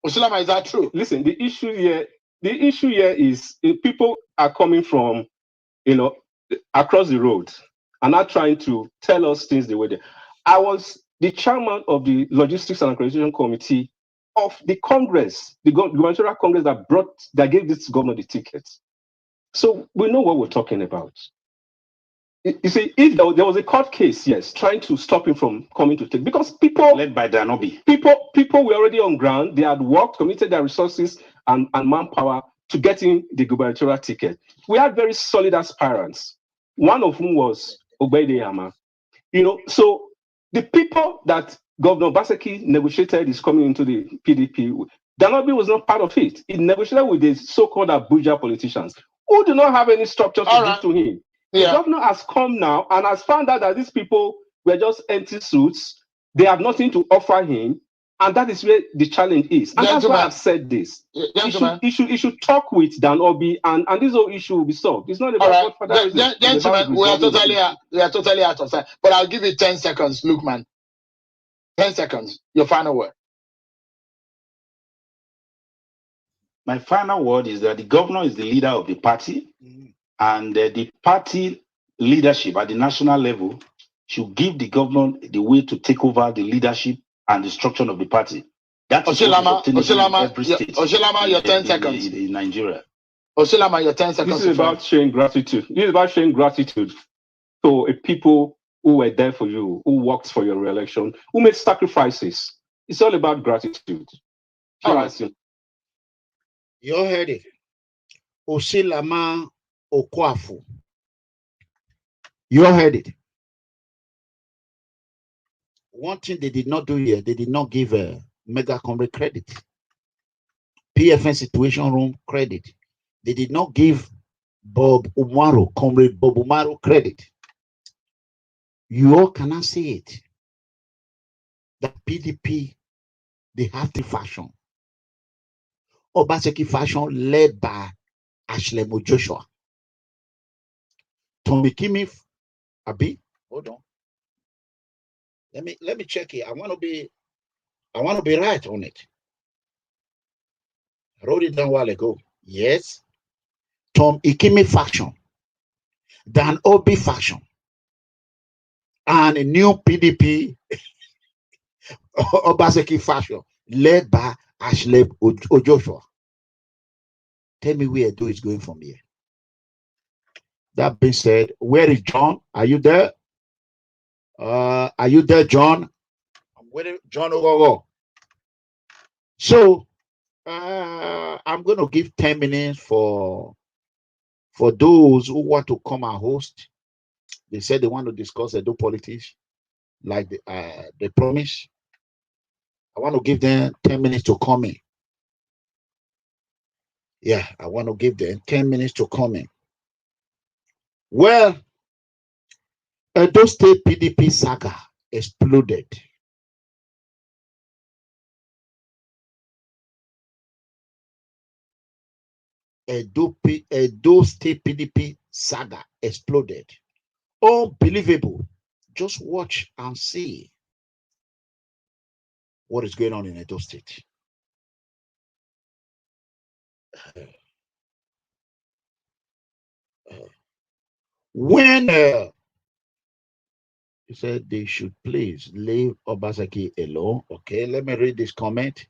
Oshilama, is that true? Listen, the issue here is people are coming from, across the road and are trying to tell us things the way they. I was the chairman of the Logistics and Accreditation Committee of the Congress, the gubernatorial Congress that gave this governor the ticket. So we know what we're talking about. You see, if there was a court case, yes, trying to stop him from coming to take, because people led by Danobi, people were already on ground. They had worked, committed their resources and manpower to getting the gubernatorial ticket. We had very solid aspirants, one of whom was Obedeyama. So the people that Governor Obaseki negotiated is coming into the PDP. Danobi was not part of it. He negotiated with the so-called Abuja politicians who do not have any structure to give to him. Yeah. The governor has come now and has found out that these people were just empty suits. They have nothing to offer him. And that is where the challenge is. And that's why I've said this. He should talk with Danobi and this whole issue will be solved. It's not about gentlemen, we are totally out of time. But I'll give you 10 seconds, Lukman. 10 seconds. Your final word. My final word is that the governor is the leader of the party. And the party leadership at the national level should give the governor the way to take over the leadership and the structure of the party. That's Oshilama, your 10 seconds. In Nigeria. Oshilama, your 10 seconds. This is about showing gratitude. This is about showing gratitude to a people who were there for you, who worked for your re-election, who made sacrifices. It's all about gratitude. You all heard it. Osilama Okwafu. You all heard it. One thing they did not do here, they did not give a MEGACOMRADE credit. PFN Situation Room credit. They did not give Bob Umaru, Comrade Bob Umaru credit. You all cannot see it. The PDP, they have the fashion. Obaseki fashion led by Ashlemo Joshua. Tommy Kimi, Abi, hold on. Let me check it. I want to be right on it. I wrote it down a while ago. Yes. Tom Ikimi faction, Dan Obi faction, and a new PDP Obaseki faction led by Ashley Ojoshua. Tell me where Edo is going from here. That being said, where is John? Are you there? Are you there, John? I'm waiting, John Ogogo. So I'm going to give 10 minutes for those who want to come and host. They said they want to discuss Edo politics, like they promised. I want to give them 10 minutes to come in. Yeah, I want to give them 10 minutes to come in. Well, Edo State PDP saga exploded. Edo State PDP saga exploded. Unbelievable. Just watch and see what is going on in Edo State. When he said they should please leave Obaseki alone. Okay, let me read this comment.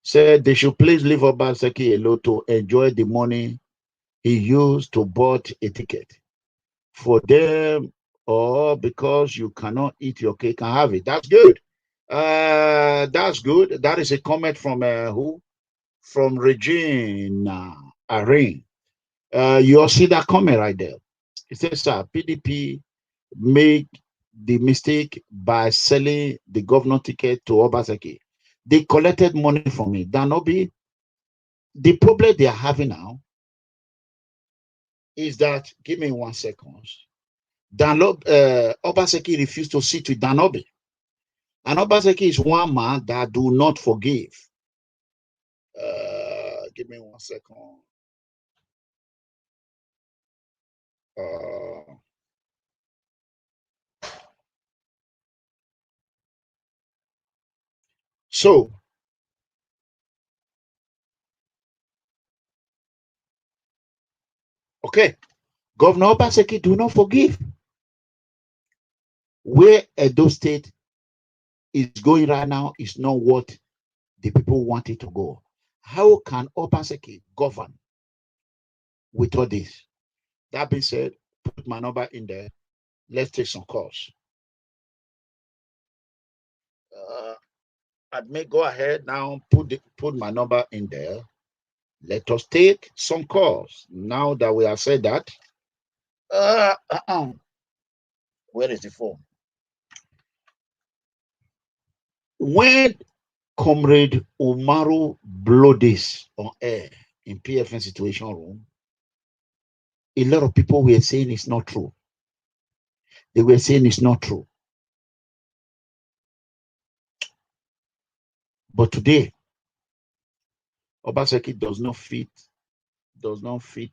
Said they should please leave Obaseki alone to enjoy the money he used to buy a ticket for them, or because you cannot eat your cake and have it. That's good. That's good. That is a comment from who? From Regina Arene. You'll see that comment right there. It says, PDP made the mistake by selling the governor ticket to Obaseki. They collected money from it. Danobi, the problem they are having now is that, give me 1 second. Obaseki refused to sit with Danobi. And Obaseki is one man that do not forgive. Give me 1 second. So, okay, Governor Obaseki do not forgive. Where Edo State is going right now is not what the people want it to go. How can Obaseki govern with all this? That being said, put my number in there. Let's take some calls. I may go ahead now, put my number in there. Let us take some calls. Now that we have said that, where is the phone? When Comrade Umaru blew this on air in PFN Situation Room, a lot of people were saying it's not true. They were saying it's not true. But today, Obaseki does not fit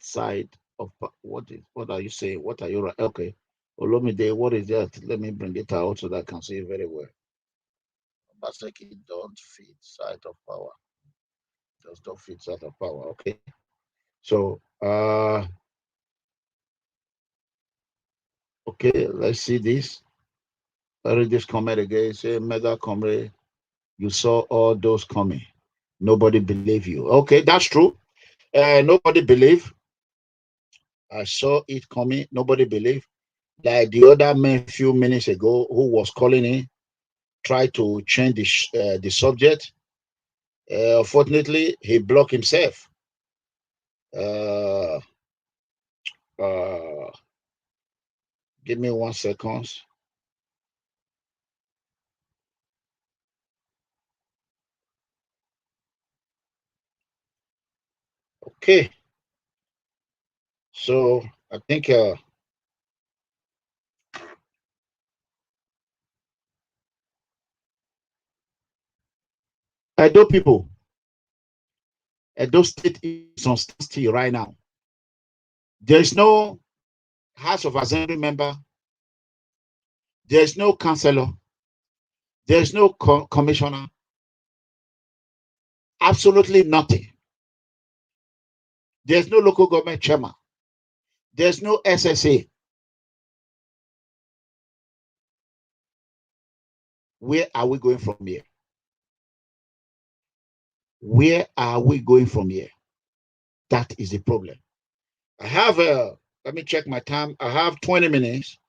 side of what are you saying? What are you okay? Olomide, what is that? Let me bring it out so that I can see it very well. Obaseki don't fit side of power. Does not fit side of power. Okay. So okay, let's see this. I read this comment again. Say, MEGACOMRADE, you saw all those coming. Nobody believe you. Okay, that's true. Nobody believe. I saw it coming. Nobody believe. like the other man few minutes ago who was calling in, tried to change the subject. Unfortunately, he blocked himself. Give me 1 second. Okay. So I think Edo people, Edo State is on standstill right now. There is no House of Assembly member. There is no councillor. There is no commissioner. Absolutely nothing. There's no local government chairman. There's no SSA. Where are we going from here? Where are we going from here? That is the problem. I have let me check my time. I have 20 minutes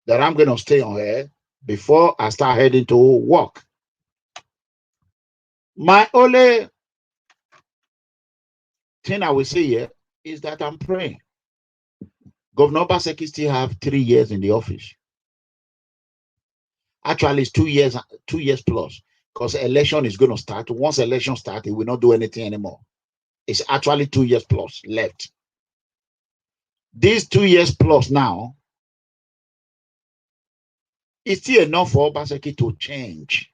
that I'm going to stay on here before I start heading to work. My only thing I will say here is that I'm praying. Governor Obaseki still have 3 years in the office. Actually, it's 2 years plus, because election is going to start. Once election starts, he will not do anything anymore. It's actually 2 years plus left. These 2 years plus now, it's still enough for Obaseki to change.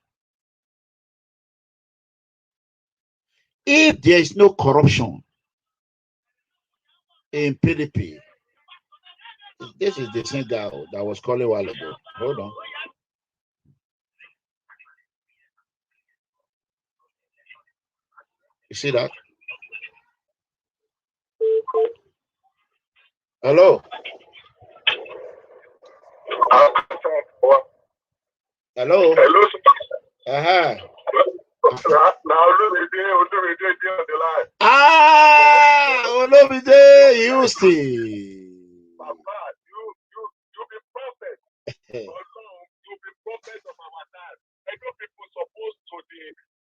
If there is no corruption in PDP, this is the same guy that was calling a while ago. Hold on. You see that? Hello. Hello. Hello. Olomide Houston. Papa, you be prophet. You be prophet of our time. I know people supposed to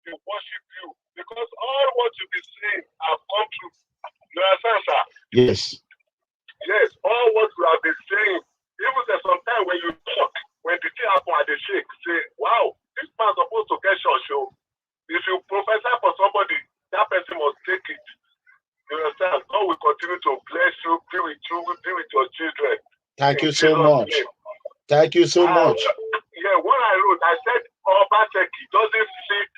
they worship you because all what you be saying have come true. You understand, sir? Yes. Yes, all what you have been saying, even sometimes when you talk, when the thing happen at the shake, say, wow, this man supposed to get short show. If you prophesy for somebody, that person must take it. You understand? God will continue to bless you, be with you, be with your children. Thank you so much. Thank you so much. Yeah, when I wrote, I said Obaseki doesn't sit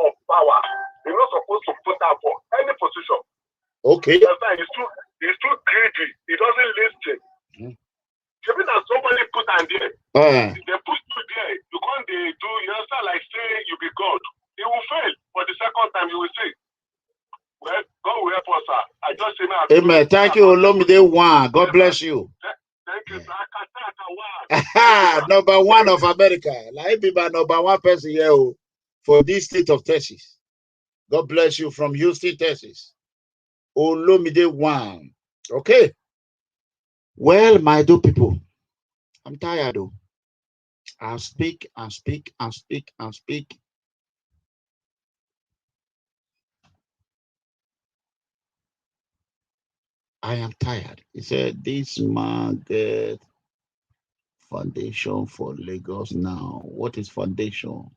of power. You're not supposed to put up for any position. Okay. You understand? He's too greedy. He doesn't listen. Even that somebody put on there, they put you there. You can't do, you understand, like saying you be God. He will fail. For the second time, you will see. Well, God will help us, sir. I just say now. Amen. Thank you, Olomide One. God bless you. Thank you, sir. Number one of America. Like be number one person here for this state of Texas. God bless you from Houston, Texas. Olomide One. Okay. Well, my do people, I'm tired though. I'll speak and speak and speak and speak. I am tired. He said, this man get foundation for Lagos now. What is foundation?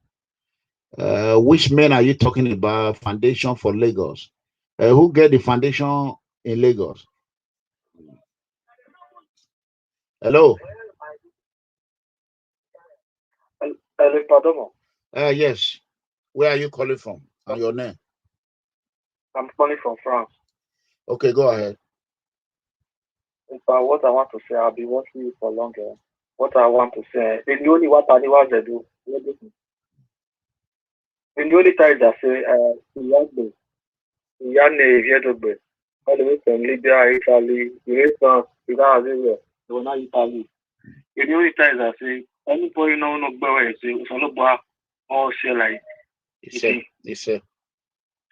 Which men are you talking about? Foundation for Lagos. Who get the foundation in Lagos? Hello. Yes. Where are you calling from? And your name? I'm calling from France. Okay, go ahead. What I want to say, I've been watching you for longer. What I want to say, the only what I want to do. The only time I say, EDEGBE, all the way from Libya, Italy, France, Iran, everywhere. Now Italy. The only time I say, anybody know no better say, it's all about all share like. It's a. It's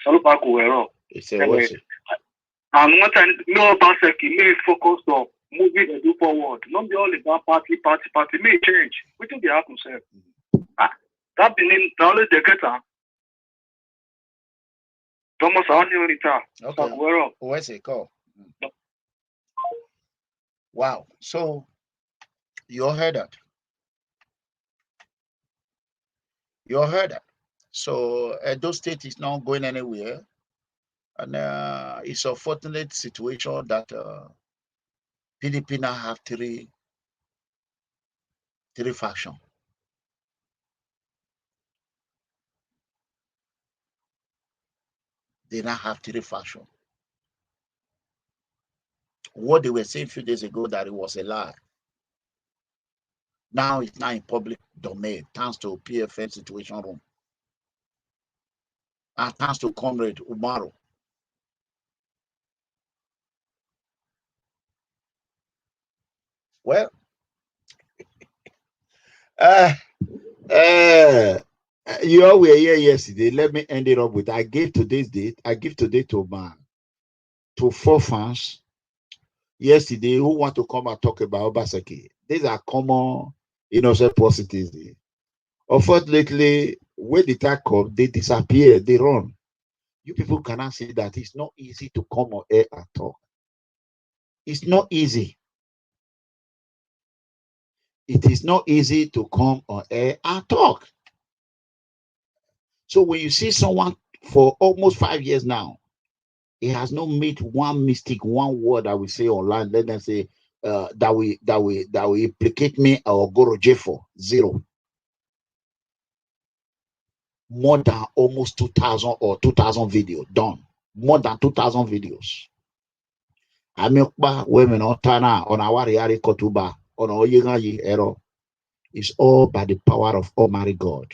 all about Kuwero. It's a. What's it? And one time, no Obaseki, maybe focus on moving the do forward. Not be all about party. May change. We think they happen, sir. That being knowledge they get Thomas okay. Where's it call? Wow. So you all heard that. You all heard that. So Edo State is not going anywhere. And it's a fortunate situation that PDP now have three factions. They now have three factions. What they were saying a few days ago that it was a lie. Now it's not in public domain, thanks to PFN Situation Room. And thanks to Comrade Umaru. Well, you all were here yesterday. Let me end it up with I gave today's date. I give today to 4 fans yesterday who want to come and talk about Obaseki. These are common innocent positives. Unfortunately, when the attack come, they disappear, they run. You people cannot see that it's not easy to come on air and talk. It's not easy. It is not easy to come on air and talk. So when you see someone for almost 5 years now, he has not made one mistake, one word I will say online. Let them say that will implicate me or go to jail for. Zero. More than almost 2,000 or 2,000 videos done. More than 2,000 videos. Amikba women on Tana on our Yari Kotuba on Oyegayi Ero. It's all by the power of Almighty God.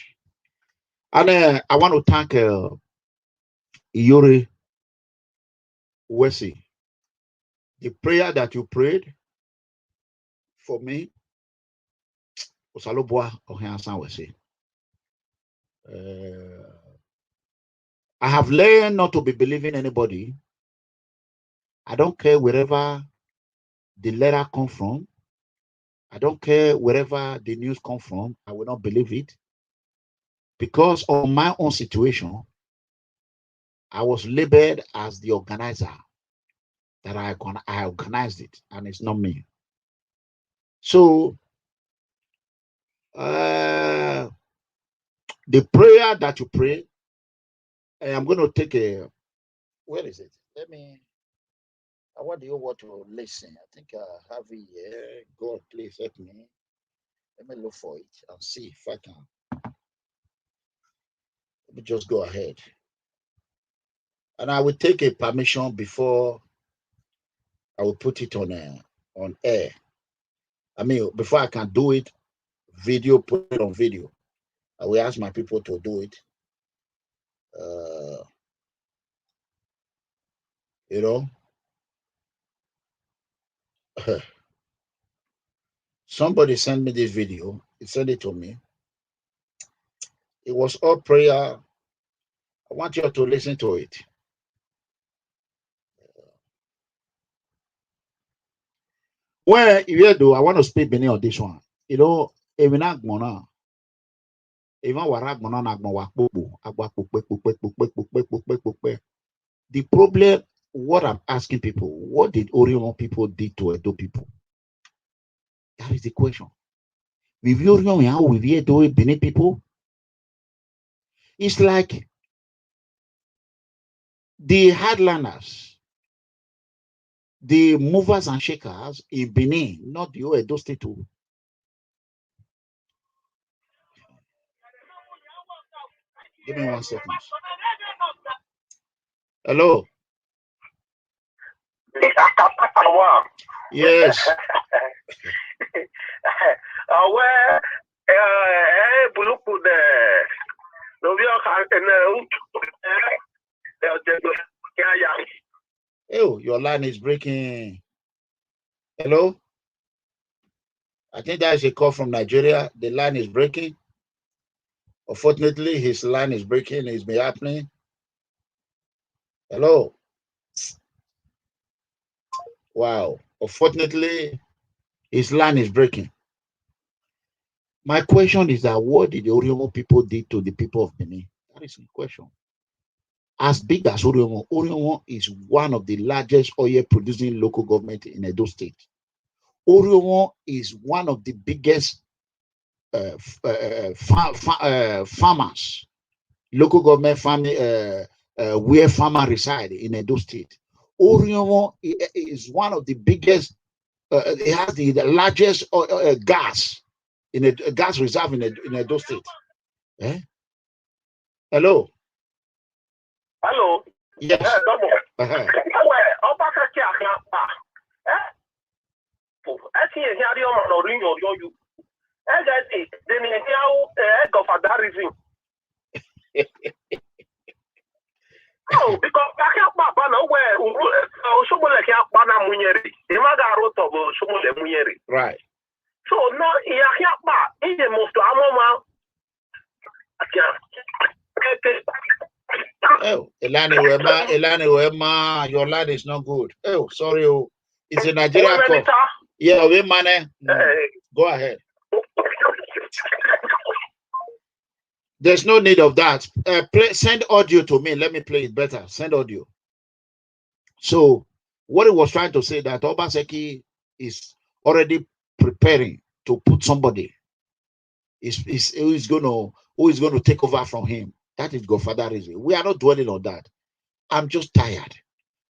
And I want to thank Yuri Wesi. The prayer that you prayed for me, I have learned not to be believing anybody. I don't care wherever the letter come from. I don't care wherever the news come from. I will not believe it. Because of my own situation, I was labeled as the organizer, that I organized it, and it's not me. So, the prayer that you pray, I'm going to take a, where is it? What do you want to listen? I think I have it here. God, please help me. Let me look for it and see if I can. Let me just go ahead. And I will take a permission before I will put it on air. I mean, before I can do it, put it on video. I will ask my people to do it. You know, somebody sent me this video. He sent it to me. It was all prayer. I want you to listen to it. Well, if I want to speak Benin on this one. You know, even the problem, what I'm asking people, what did Orion people did to Edo people? That is the question. With Orion, how with Edo Benin people? It's like the hardliners, the movers and shakers in Benin, not the Edo State. Give me 1 second. Hello. Yes. Oh, your line is breaking. Hello? I think that is a call from Nigeria. The line is breaking. Unfortunately, his line is breaking. It's been happening. Hello? Wow. Unfortunately, his line is breaking. My question is that what did the Oriomo people do to the people of Benin? That is the question. As big as Oriomo is one of the largest oil producing local government in Edo State. Oriomo is one of the biggest farmers, local government farming, where farmers reside in Edo State. Oriomo is one of the biggest, it has the largest gas in a gas reserve in Edo State. Eh? Hello. Hello. Yes. Oh, because I can't know where Right. So now he most Oh, Elane, your line is not good. Oh, sorry. Oh, it's a Nigerian call. Yeah, we man. Go ahead. There's no need of that. Send audio to me. Let me play it better. Send audio. So, what he was trying to say that Obaseki is already preparing to put somebody who is going to take over from him. That is Godfatherism. We are not dwelling on that. I'm just tired.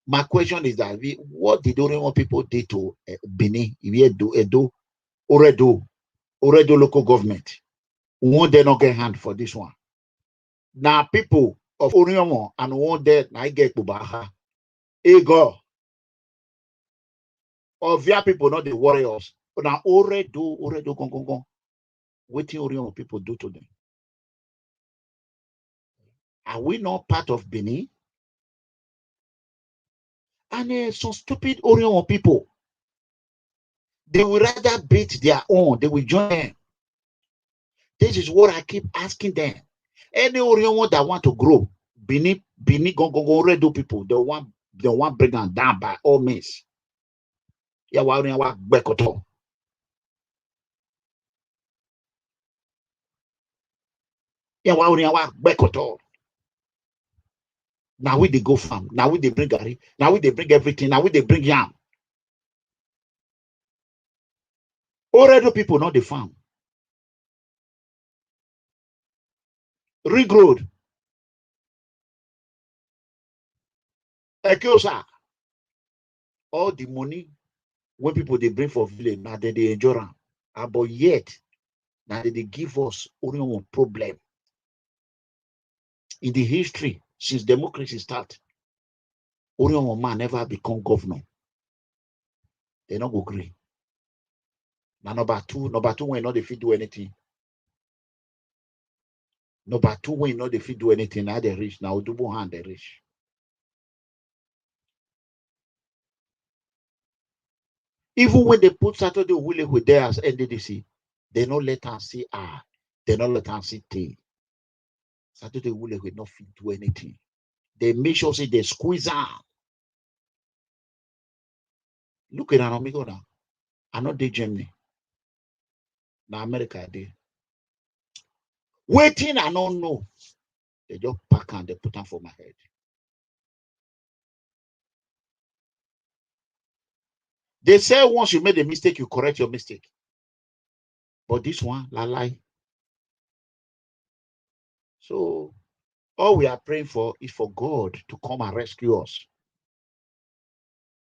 My question is that what did Oriomo people do to Benin, Edo, Oredo local government? Won't they not get hand for this one? Now people of Oriomo and won't they not get Bubaha? Ego. Of their people, not the warriors. Now Oredo, Gong. What do Oriomo people do to them? Are we not part of Benin? And some stupid Oriomo people, they will rather beat their own. They will join them. This is what I keep asking them. Any Oriomo that want to grow, Benin Redo people, they want bring them down by all means. Yeah, Bekoto. Yeah, Bekoto. Now we they go farm. Now we they bring Gary. Now we they bring everything. Now we they bring yam. Oredo people not the farm. Ring Road. Ekiosa. All the money when people they bring for village, now they enjoy them. But yet, now they give us only one problem. In the history, since democracy started, only one man never become governor. They not go agree. Now number two when not if you do anything. Number two when not if you do anything, now they rich. Now double hand they rich. Even when they put Saturday Wule with there as NDDC, they not let them see they not let them see T. Saturday Wule will not fit do anything. They make sure say they squeeze out. Look at Eranomigho now. I not dey Germany. Now America I dey. Waiting, I don't know. They just pack and they put them for my head. They say once you made a mistake, you correct your mistake. But this one, lie. So all we are praying for is for God to come and rescue us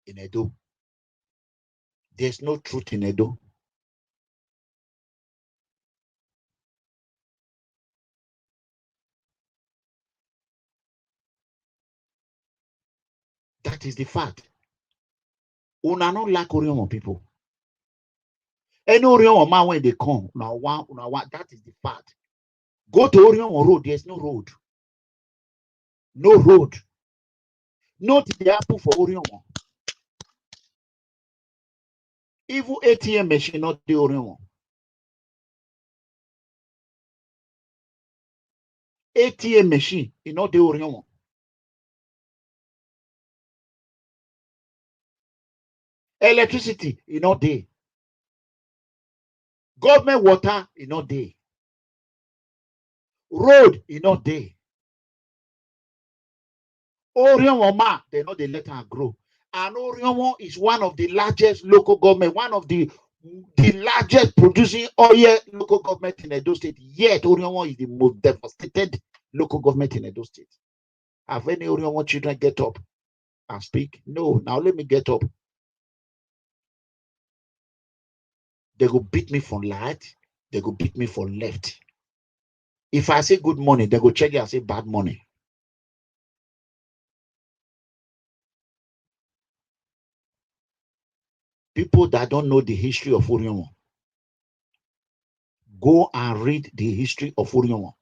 in Edo. There's no truth in Edo. That is the fact. Una not like Oriomo people. Any Oriomo man when they come, now that is the fact. Go to Oriomo Road, there's no road. No road. Not the apple for Oriomo. Even ATM machine not the Oriomo. ATM machine is not the Oriomo. Electricity, you know, day. Government water, you know, day. Road, you know, day. Orionwoma, they know they let her grow. And Orionwo is one of the largest local government, one of the largest producing oil local government in Edo State. Yet Orionwo is the most devastated local government in Edo State. Have any Orionwo children get up and speak? No. Now let me get up. They go beat me for right. They go beat me for left. If I say good morning, they go check it and say bad morning. People that don't know the history of Orionwo, go and read the history of Orionwo.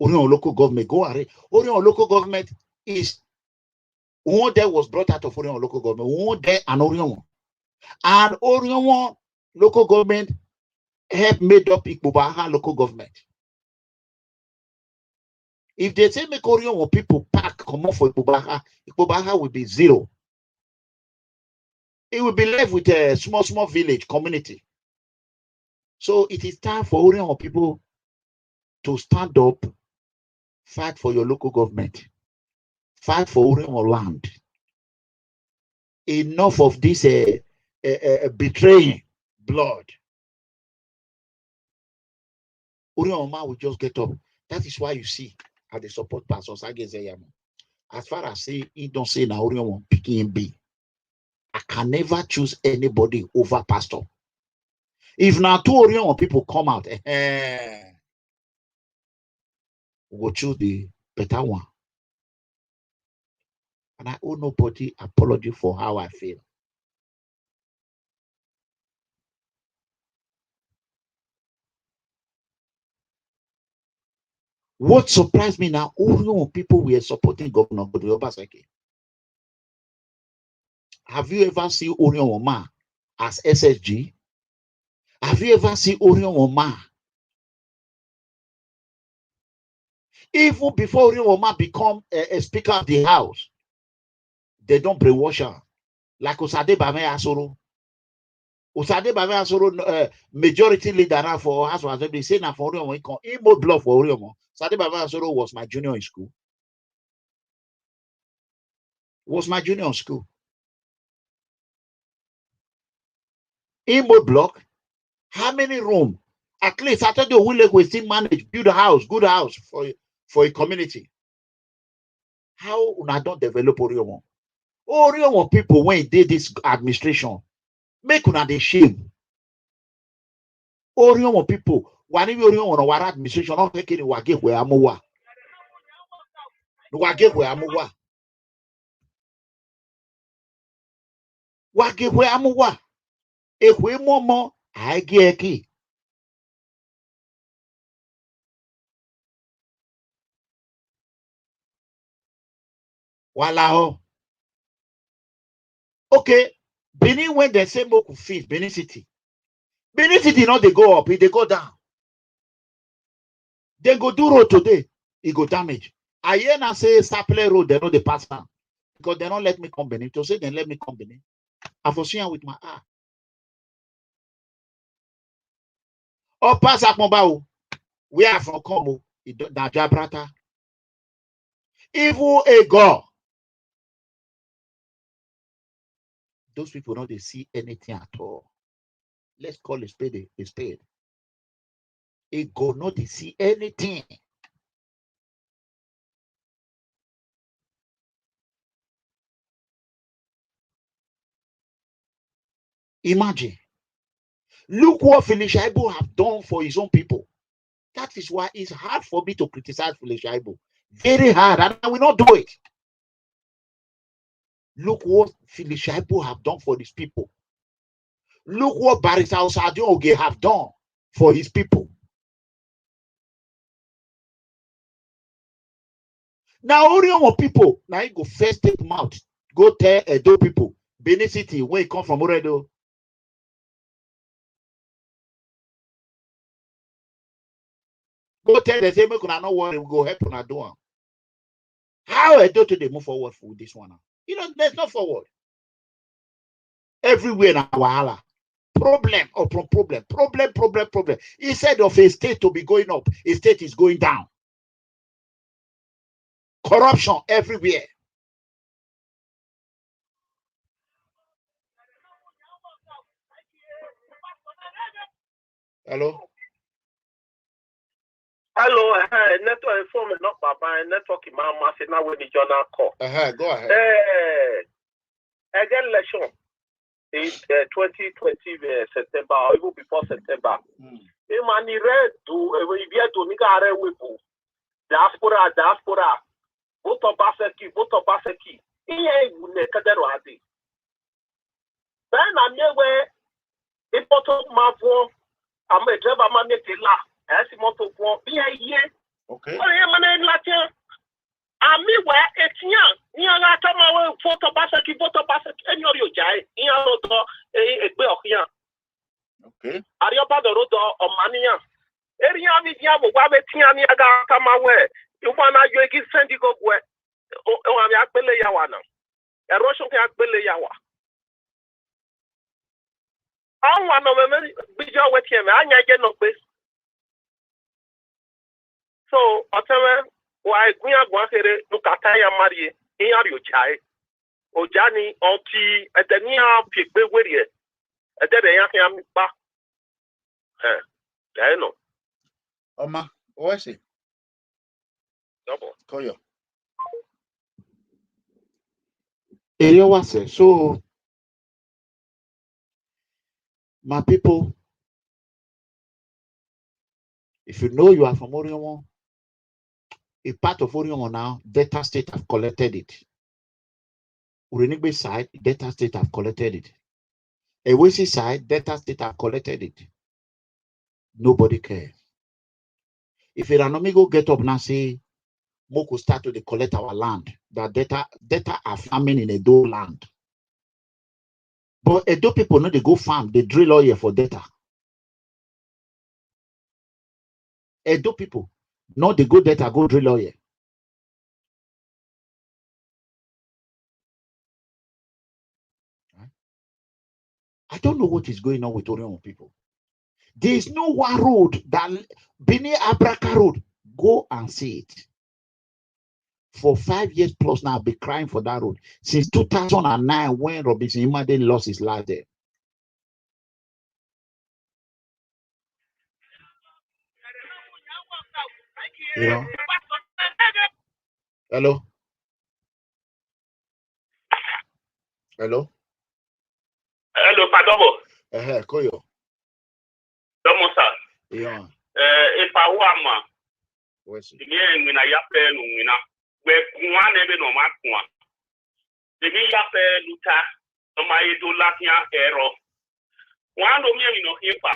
Orionwo local government, go and read. Orionwo local government is one that was brought out of Orionwo local government. One there and Orionwo. And Orionwo local government helped made up Ikpobaha local government. If they say make Orionwo people pack come off for Ikpobaha will be zero. It will be left with a small village community. So it is time for Orionwo people to stand up, fight for your local government, fight for Orionwo land. Enough of this betraying blood. Orionwo will just get up. That is why you see at the support Pastor SAGA Zeyamo. As far as say he don't say now Orionwo picking B. I can never choose anybody over pastor. If now two Orionwo people come out, we'll choose the better one. And I owe nobody apology for how I feel. What surprised me now, Orionwo people were supporting Governor Godwin Obaseki. Have you ever seen Orionwo Ma as SSG? Have you ever seen Orionwo Ma? Even before Orionwo Ma become a speaker of the house, they don't brainwash her. Like Osade Bame Asoro. Osade Bame Asoro, majority leader now for House of Assembly, say now for Orionwo, he more blood for Orionwo. Osade Bame Asoro was my junior in school. Was my junior in school. Imo block. How many rooms? At least I thought the Wile will still manage, build a house, good house for a community. How una don't develop Orionwo? Orionwo people when they did this administration, make una dey shame. Orionwo people, when you Orionwo no wara administration, not taking wage where amuwa. Wage where amuwa. Wage where amuwa. Ehwe momo agi eki. Wala ho. Okay, Benin when they say moku feed Benin City. Benin City not they go up, they go down. They go do road today, it go damage. I hear now say Saple Road, they know they pass down. Because they don't let me come Benin. To say they let me come Benin. I foresee with my eye. Oh, pass up mobile. Where I from come? Na Jabrata. Even a God. Those people don't they see anything at all. Let's call a spade a spade. A God not they see anything. Imagine. Look what Felicia Ibo have done for his own people. That is why it's hard for me to criticize Felicia Ibo. Very hard, and I will not do it. Look what Felicia Ibo have done for these people. Look what Barrister Osadio Oge have done for his people. Now, Orionwo people, now you go first take them out. Go tell Edo people, Benin City, where you come from Oredo. Go tell the same, make una not worry, we go help una do. How Edo today move forward for this one? There's no forward. Everywhere now, wahala. Problem upon problem. Instead of a state to be going up, a state is going down. Corruption everywhere. Hello? Hello, network inform not Baba, network Mama, now with the journal call. Go ahead. Again, election in 2020 September, or even before September. Imani read to if you to Nigare Wibu, diaspora, vote of Baseki. Here, Nekadero. Then I'm near where important Mavo, I'm a driver man, as a motor for be a year. Okay. I am an Latin. I'm me where it's young. You are not a photo basket, and you're jay. You are a bill here. Okay. Are you about the road or Mania? Area media will have a Tianiaga come away. You want to give Sandy go where? Oh, I'm a Bele Yawana. A Russian Bele Yawa. I want to be with him. I get no place. So, why we are going to look at Marry in your child? Ojani, Oti, at the near people with you. At the young back. I know. Oma, what is it? Double. Call you. Area was it? So, my people, if you know you are from Orion, a part of Orion now, Delta State have collected it. Urenigbe side, Delta State have collected it. Ewesi side, Delta State have collected it. Nobody cares. If Eranomigho get up now say, Moko start to collect our land, that data are farming in Edo land. But Edo people know they go farm, they drill oil for data. Edo people know they go data, go drill oil. I don't know what is going on with Orion people. There is no one road that Bini Abraka Road. Go and see it. For 5 years plus now, I've been crying for that road. Since 2009, when Robinson Imade lost his life there. You know? Hello? Hello? Hello, Padobo. Koyo. Domo, sir. Yeah. If I want, Where's it? when I yapen, where one never no match. The Yape Luta, no my do Latia error. One of me no hipa.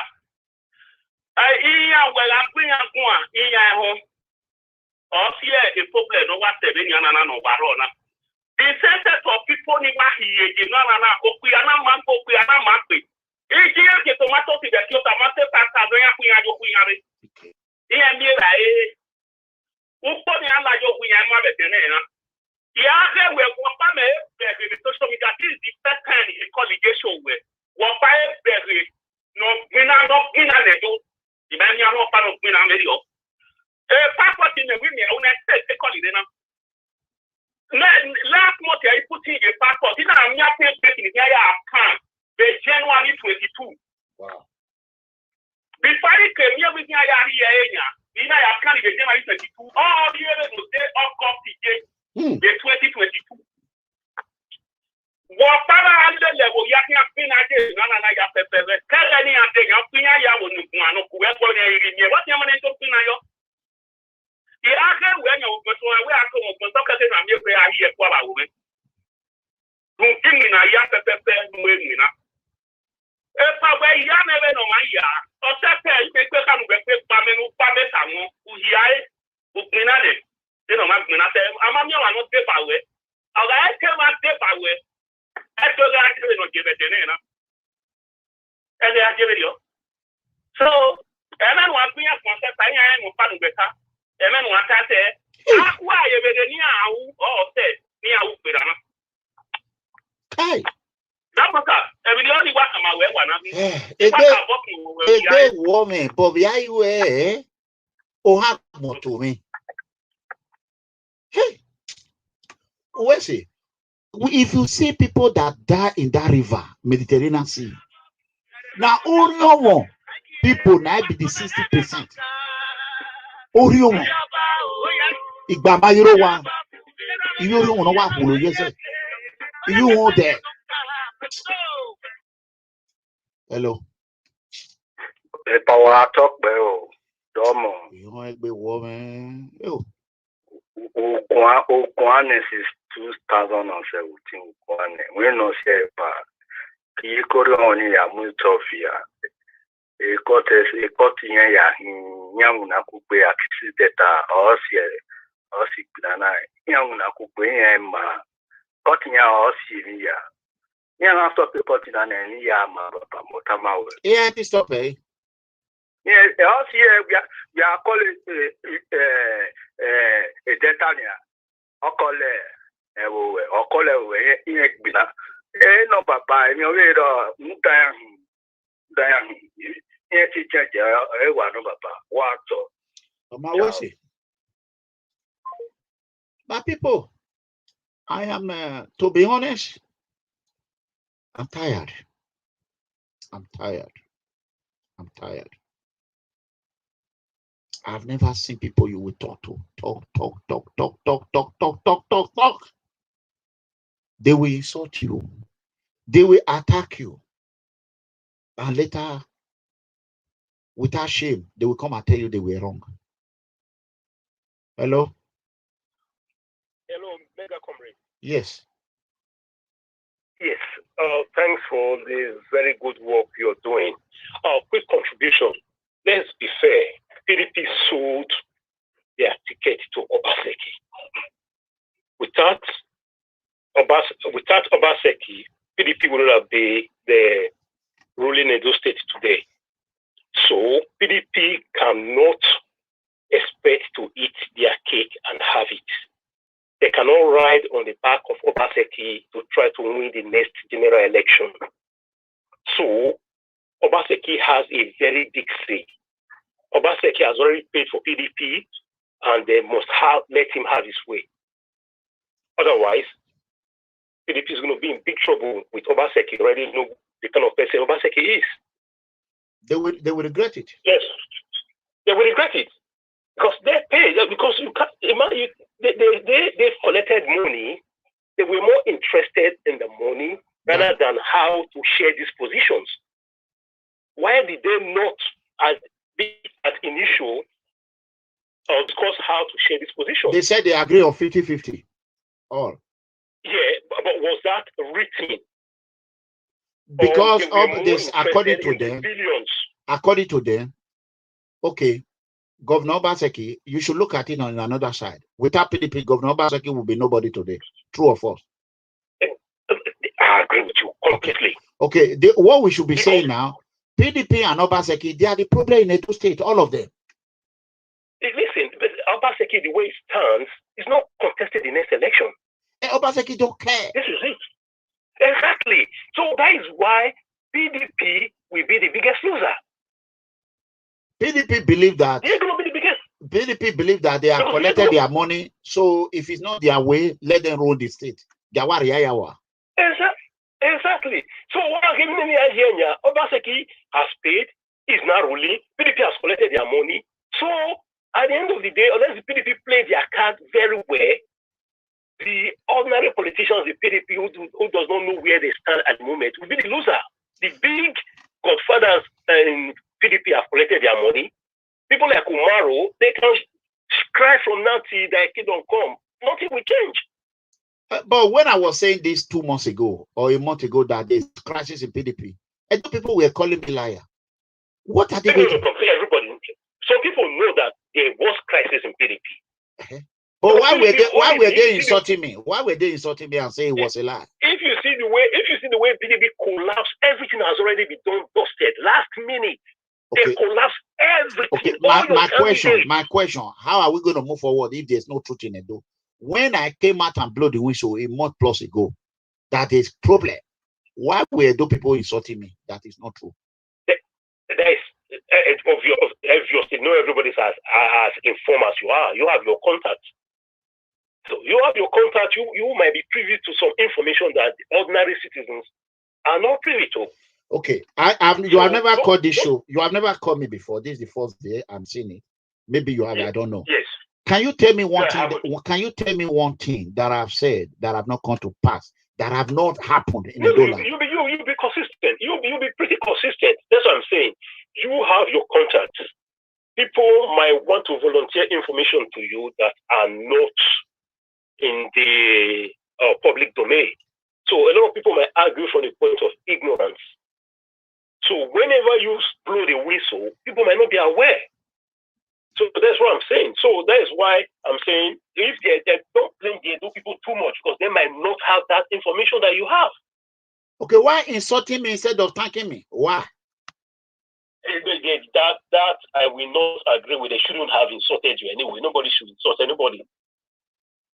I well, I'm going to home. Or fear a problem, no what the Vinyana no Barona. The sense of people in Mahi, Nana, Opiana Manco, Piana Maki. If you get tomato to the tomato pasta, yeah, we're the social media is the first time in collegation where what by no winner, not winner, the man you are part of winner video. A passport in the women, I want to say, call it enough. Last month, I put in a passport. In a mere page in the account, January 22. Wow. Before it came here with me, I can't even January 22. All the other will say, of course, the 2022. Whatever other level, you can't finish it. None of your papers. Tell any of them, you're finish your own. What's your money to finish? You are here when you go to where I come from. Talk to them, I'm here for a woman. Don't give me a yard paper, winner. If I were young, never know my yard. Or that you can come with Pamela, who here, who minute. You know, I'm not paper away. I tell my paper away. I told her I couldn't give it in. And they are giving you. So, and then one thing I want to say, I am a better. And then what I say, why you near or say, near Upirana. Kai. Ebe woman, Bobby, I wear. Oh, have more to me. Hey, where's it? If you see people that die in that river, Mediterranean Sea, now Orion people now be the 60%. Orion, Igbama Yoruwa, you don't know what will you say? You want that? Hello. Power talk, bro. Domo. You want to be woman? Oh. Okwanes is 2017. We're not sure, but you could only a mutofia. A cotton Yamuna Kupe Axideta or Signana Yamuna Kupe and Cotinia or Syria. Yana stop the Cotina and Yama Motama. Yeah, this stop, eh? Yes, we are calling a Detania. Or call it no, Papa, and you're Diane. Yes, it's a one of Papa. What? My people, I am, to be honest, I'm tired. I'm tired. I'm tired. I've never seen people you will talk to. Talk. They will insult you. They will attack you. And later, without shame, they will come and tell you they were wrong. Hello? Hello, MEGACOMRADE. Yes. Yes. Thanks for the very good work you're doing. Quick contribution. Let's be fair. PDP sold their ticket to Obaseki. Without Obaseki, PDP would not be the ruling Edo State today. So PDP cannot expect to eat their cake and have it. They cannot ride on the back of Obaseki to try to win the next general election. So Obaseki has a very big say. Obaseki has already paid for PDP, and they must let him have his way. Otherwise, PDP is going to be in big trouble with Obaseki. Already know the kind of person Obaseki is. They will regret it. Yes, they will regret it because they paid. Because you can't imagine they collected money. They were more interested in the money rather than how to share these positions. Why did they not at initial discuss how to share this position? They said they agree on 50-50. All. Yeah, but was that written? Because of this, according to them, okay, Governor Obaseki, you should look at it on another side. Without PDP, Governor Obaseki will be nobody today. True or false? I agree with you completely. Okay, what we should be saying now, PDP and Obaseki, they are the problem in Edo State, all of them. Listen, Obaseki, the way it stands, is not contested in next election. Obaseki don't care. This is it. Exactly. So that is why PDP will be the biggest loser. PDP believe that. They're going to be the biggest. PDP believe that they have collected their money, so if it's not their way, let them rule the state. Exactly. So what I'm giving me idea, Obaseki has paid, is now ruling. PDP has collected their money. So at the end of the day, unless the PDP play their card very well, the ordinary politicians, the PDP who does not know where they stand at the moment, will be the loser. The big godfathers in PDP have collected their money. People like Umaro, they can cry from now till their kid don't come. Nothing will change. But when I was saying this 2 months ago or a month ago that there's crisis in PDP, and people were calling me liar. What are they going to do? Everybody. Some people know that there was crisis in PDP. But why were they insulting me? Why were they insulting me and saying it was a lie? If you see the way PDP collapsed, everything has already been done, busted. Last minute, they collapsed everything. Okay, my question, how are we going to move forward if there's no truth in Edo? When I came out and blew the whistle a month plus ago, that is problem. Why were those people insulting me? That is not true. That is obviously not everybody as informed as you are. You have your contacts. So you have your contact. You might be privy to some information that ordinary citizens are not privy to. Okay, you have never called this show. You have never called me before. This is the first day I'm seeing it. Maybe you have. I don't know. Yes. Can you tell me one thing? Can you tell me one thing that I've said that have not come to pass, that have not happened in the dollar? You be consistent. You be pretty consistent. That's what I'm saying. You have your contacts. People might want to volunteer information to you that are not in the public domain. So a lot of people might argue from the point of ignorance. So whenever you blow the whistle, people might not be aware. So that's what I'm saying. So that is why I'm saying if they don't blame the Edo people too much, because they might not have that information that you have. Okay, why insulting me instead of thanking me? Why? That I will not agree with. They shouldn't have insulted you anyway. Nobody should insult anybody.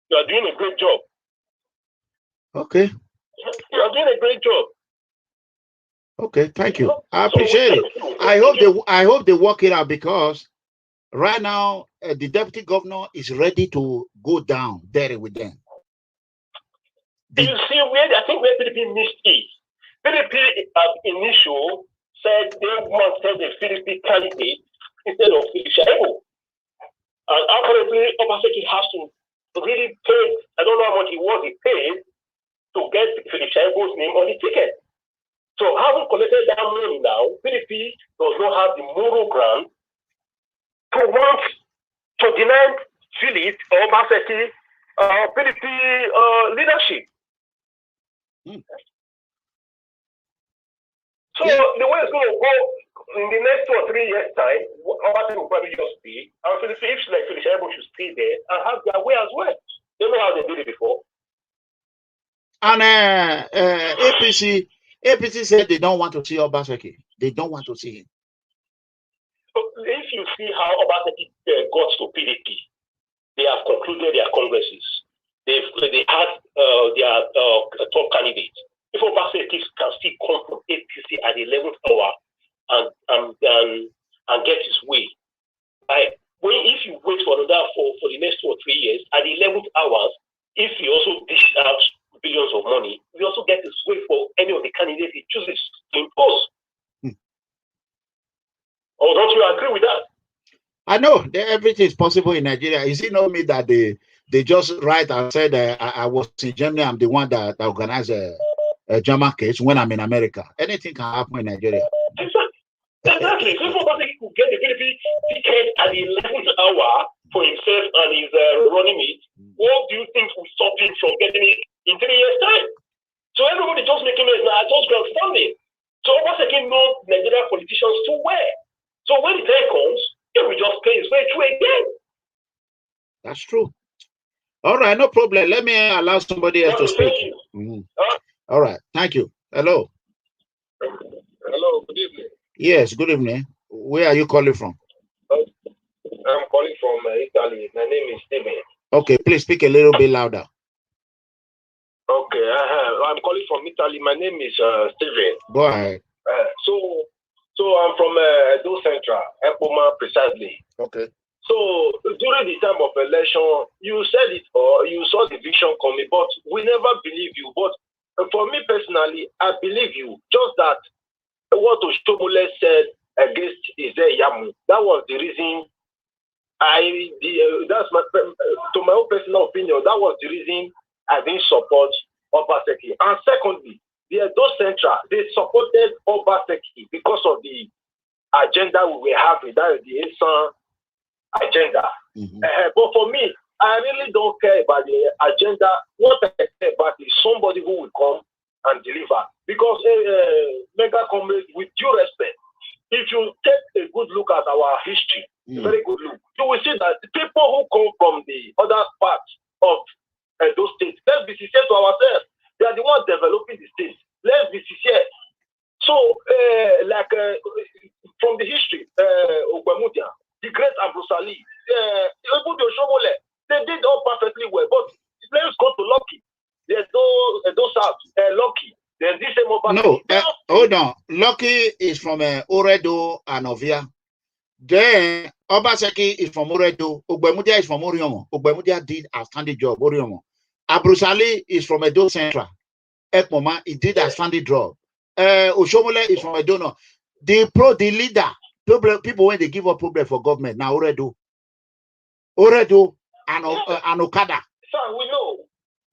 You are doing a great job. Okay. You are doing a great job. Okay, thank you. I appreciate it. I hope they work it out, because right now the deputy governor is ready to go down there with them. You see, I think where PDP missed is PDP at initial said they wanted a PDP candidate instead of Shaibu. And apparently, Obaseki has to really pay, I don't know how much he paid to get Philip Shaibu's name on the ticket. So having collected that money now, PDP does not have the moral ground to want to deny Philip or Obaseki PDP leadership. So the way it's going to go in the next 2 or 3 years' time, Obaseki will probably just be, and Philip Shaibu should stay there and have their way as well. They know how they did it before. And APC said they don't want to see Obaseki. They don't want to see him. So if you see how Obaseki got to PDP, they have concluded their congresses. They had their top candidates. If Obaseki can still come from APC at the 11th hour and get his way, if you wait for the next 2 or 3 years, at the 11th hours, if he also dishes out billions of money, we also get his way for any of the candidates he chooses to impose. Or don't you agree with that? I know that everything is possible in Nigeria. Is it not me that they just write and said I was in Germany, I'm the one that organized a German case when I'm in America? Anything can happen in Nigeria. Exactly. If Obaseki could get the PDP ticket at the 11th hour for himself and his running mate, what do you think will stop him from getting it in 3 years' time? So everybody just making it now, just grandstanding. So Obaseki knows Nigerian politicians too well. So when the time comes, he will just pay his way through again. That's true. All right, no problem. Let me allow somebody else to speak. All right, thank you. Hello. Hello, good evening. Yes, good evening. Where are you calling from? I'm calling from Italy. My name is Steven. Okay, please speak a little bit louder. Okay, I'm calling from Italy. My name is Steven. Go ahead. So I'm from Edo Central, Epoma precisely. Okay. So during the time of election, you said it or you saw the vision coming, but we never believe you. But for me personally, I believe you. Just that what Oshomole said against Ize Yamu, that was the reason that's to my own personal opinion, that was the reason I didn't support Obaseki. And secondly, the Edo Central, they supported Obaseki because of the agenda we were having, that is the Insan agenda. But for me, I really don't care about the agenda. What I care about is somebody who will come and deliver. Because MEGACOMRADE, with due respect, if you take a good look at our history, a very good look, you will see that the people who come from the other parts of those states, let's be sincere to ourselves. They are the ones developing the states. Let's be sincere. So, from the history, Ogbemudia, the great Ambrosali, they did all perfectly well. But let's go to Lucky. There's no South. No, hold on. Lucky is from Oredo and Ovia. Then Obaseki is from Oredo. Ogbemudia is from Oriomo. Ogbemudia did a standing job. Oriomo. Abrusali is from Edo Central. Ekmoma, he did a standing job. Oshomole is from Edo. The leader, people when they give up problem for government now Oredo and Okada. Sir, we know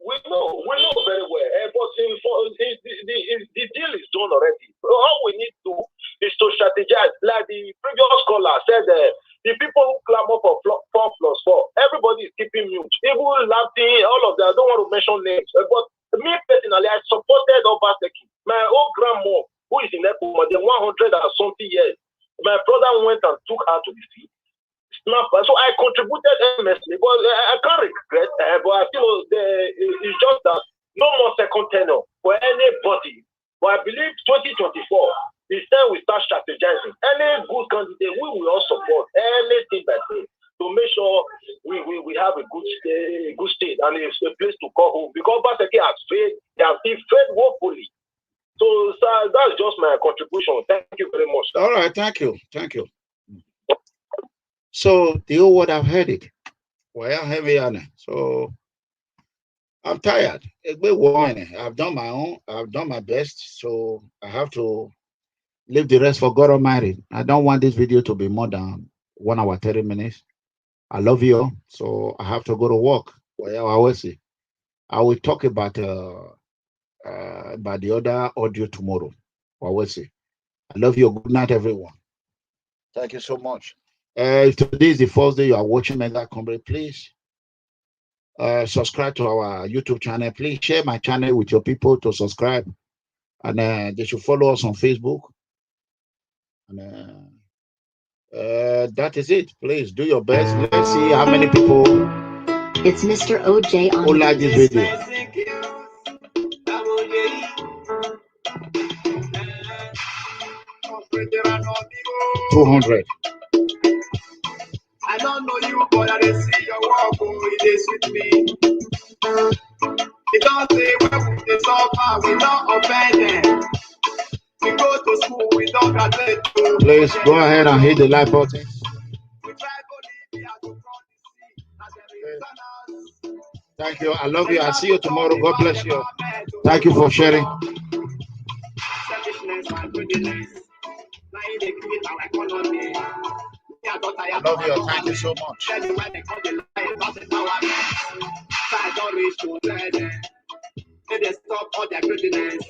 very well. But the deal is done already. All we need to is to strategize. Like the previous caller said, the people who clamor for 4+4, everybody is keeping mute. Even laughing, all of that. I don't want to mention names. But me personally, I supported Obaseki. My old grandma, who is in Epo, more than 100 and something years. My brother went and took her to the sea. So I contributed immensely, but I can't regret. But I feel it's just that no more second tenure for anybody. But I believe 2024 is time we start strategizing. Any good candidate, we will all support anything by thing to make sure we have a good state and it's a place to call home. Because Baseki has failed, they have been failed woefully. So, sir, that's just my contribution. Thank you very much. All right, thank you. So the whole world have heard it. Well, heavy on it. So I'm tired. I've done my own. I've done my best. So I have to leave the rest for God Almighty. I don't want this video to be more than 1 hour 30 minutes. I love you all. So I have to go to work. Well, I will see. I will talk about the other audio tomorrow. I will see. I love you. Good night, everyone. Thank you so much. If today is the first day you are watching MEGACOMRADE, please subscribe to our YouTube channel. Please share my channel with your people to subscribe, and they should follow us on Facebook. And that is it. Please do your best. Let's see how many people. It's Mr. OJ on who like this video. 200. I don't know you, but I didn't see your walk, it is with me. It don't say when we suffer, we don't offend them. We go to school, we don't graduate. Please go ahead and hit the like button. Thank you. I love you. I'll see you tomorrow. God bless you. Thank you for sharing. I love you. Thank you so much. They stop all their greatness.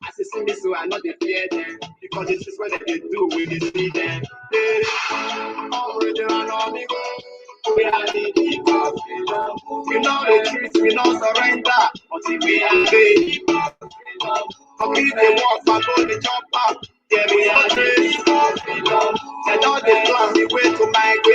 As you see me, so I know they fear them. Because this is what they do, we see them. Eranomigho. We are the people. We know the truth, we don't surrender until we are ready. Complete the walk, I go the jump out. Yeah, we are ready. And all the plans, we wait to migrate.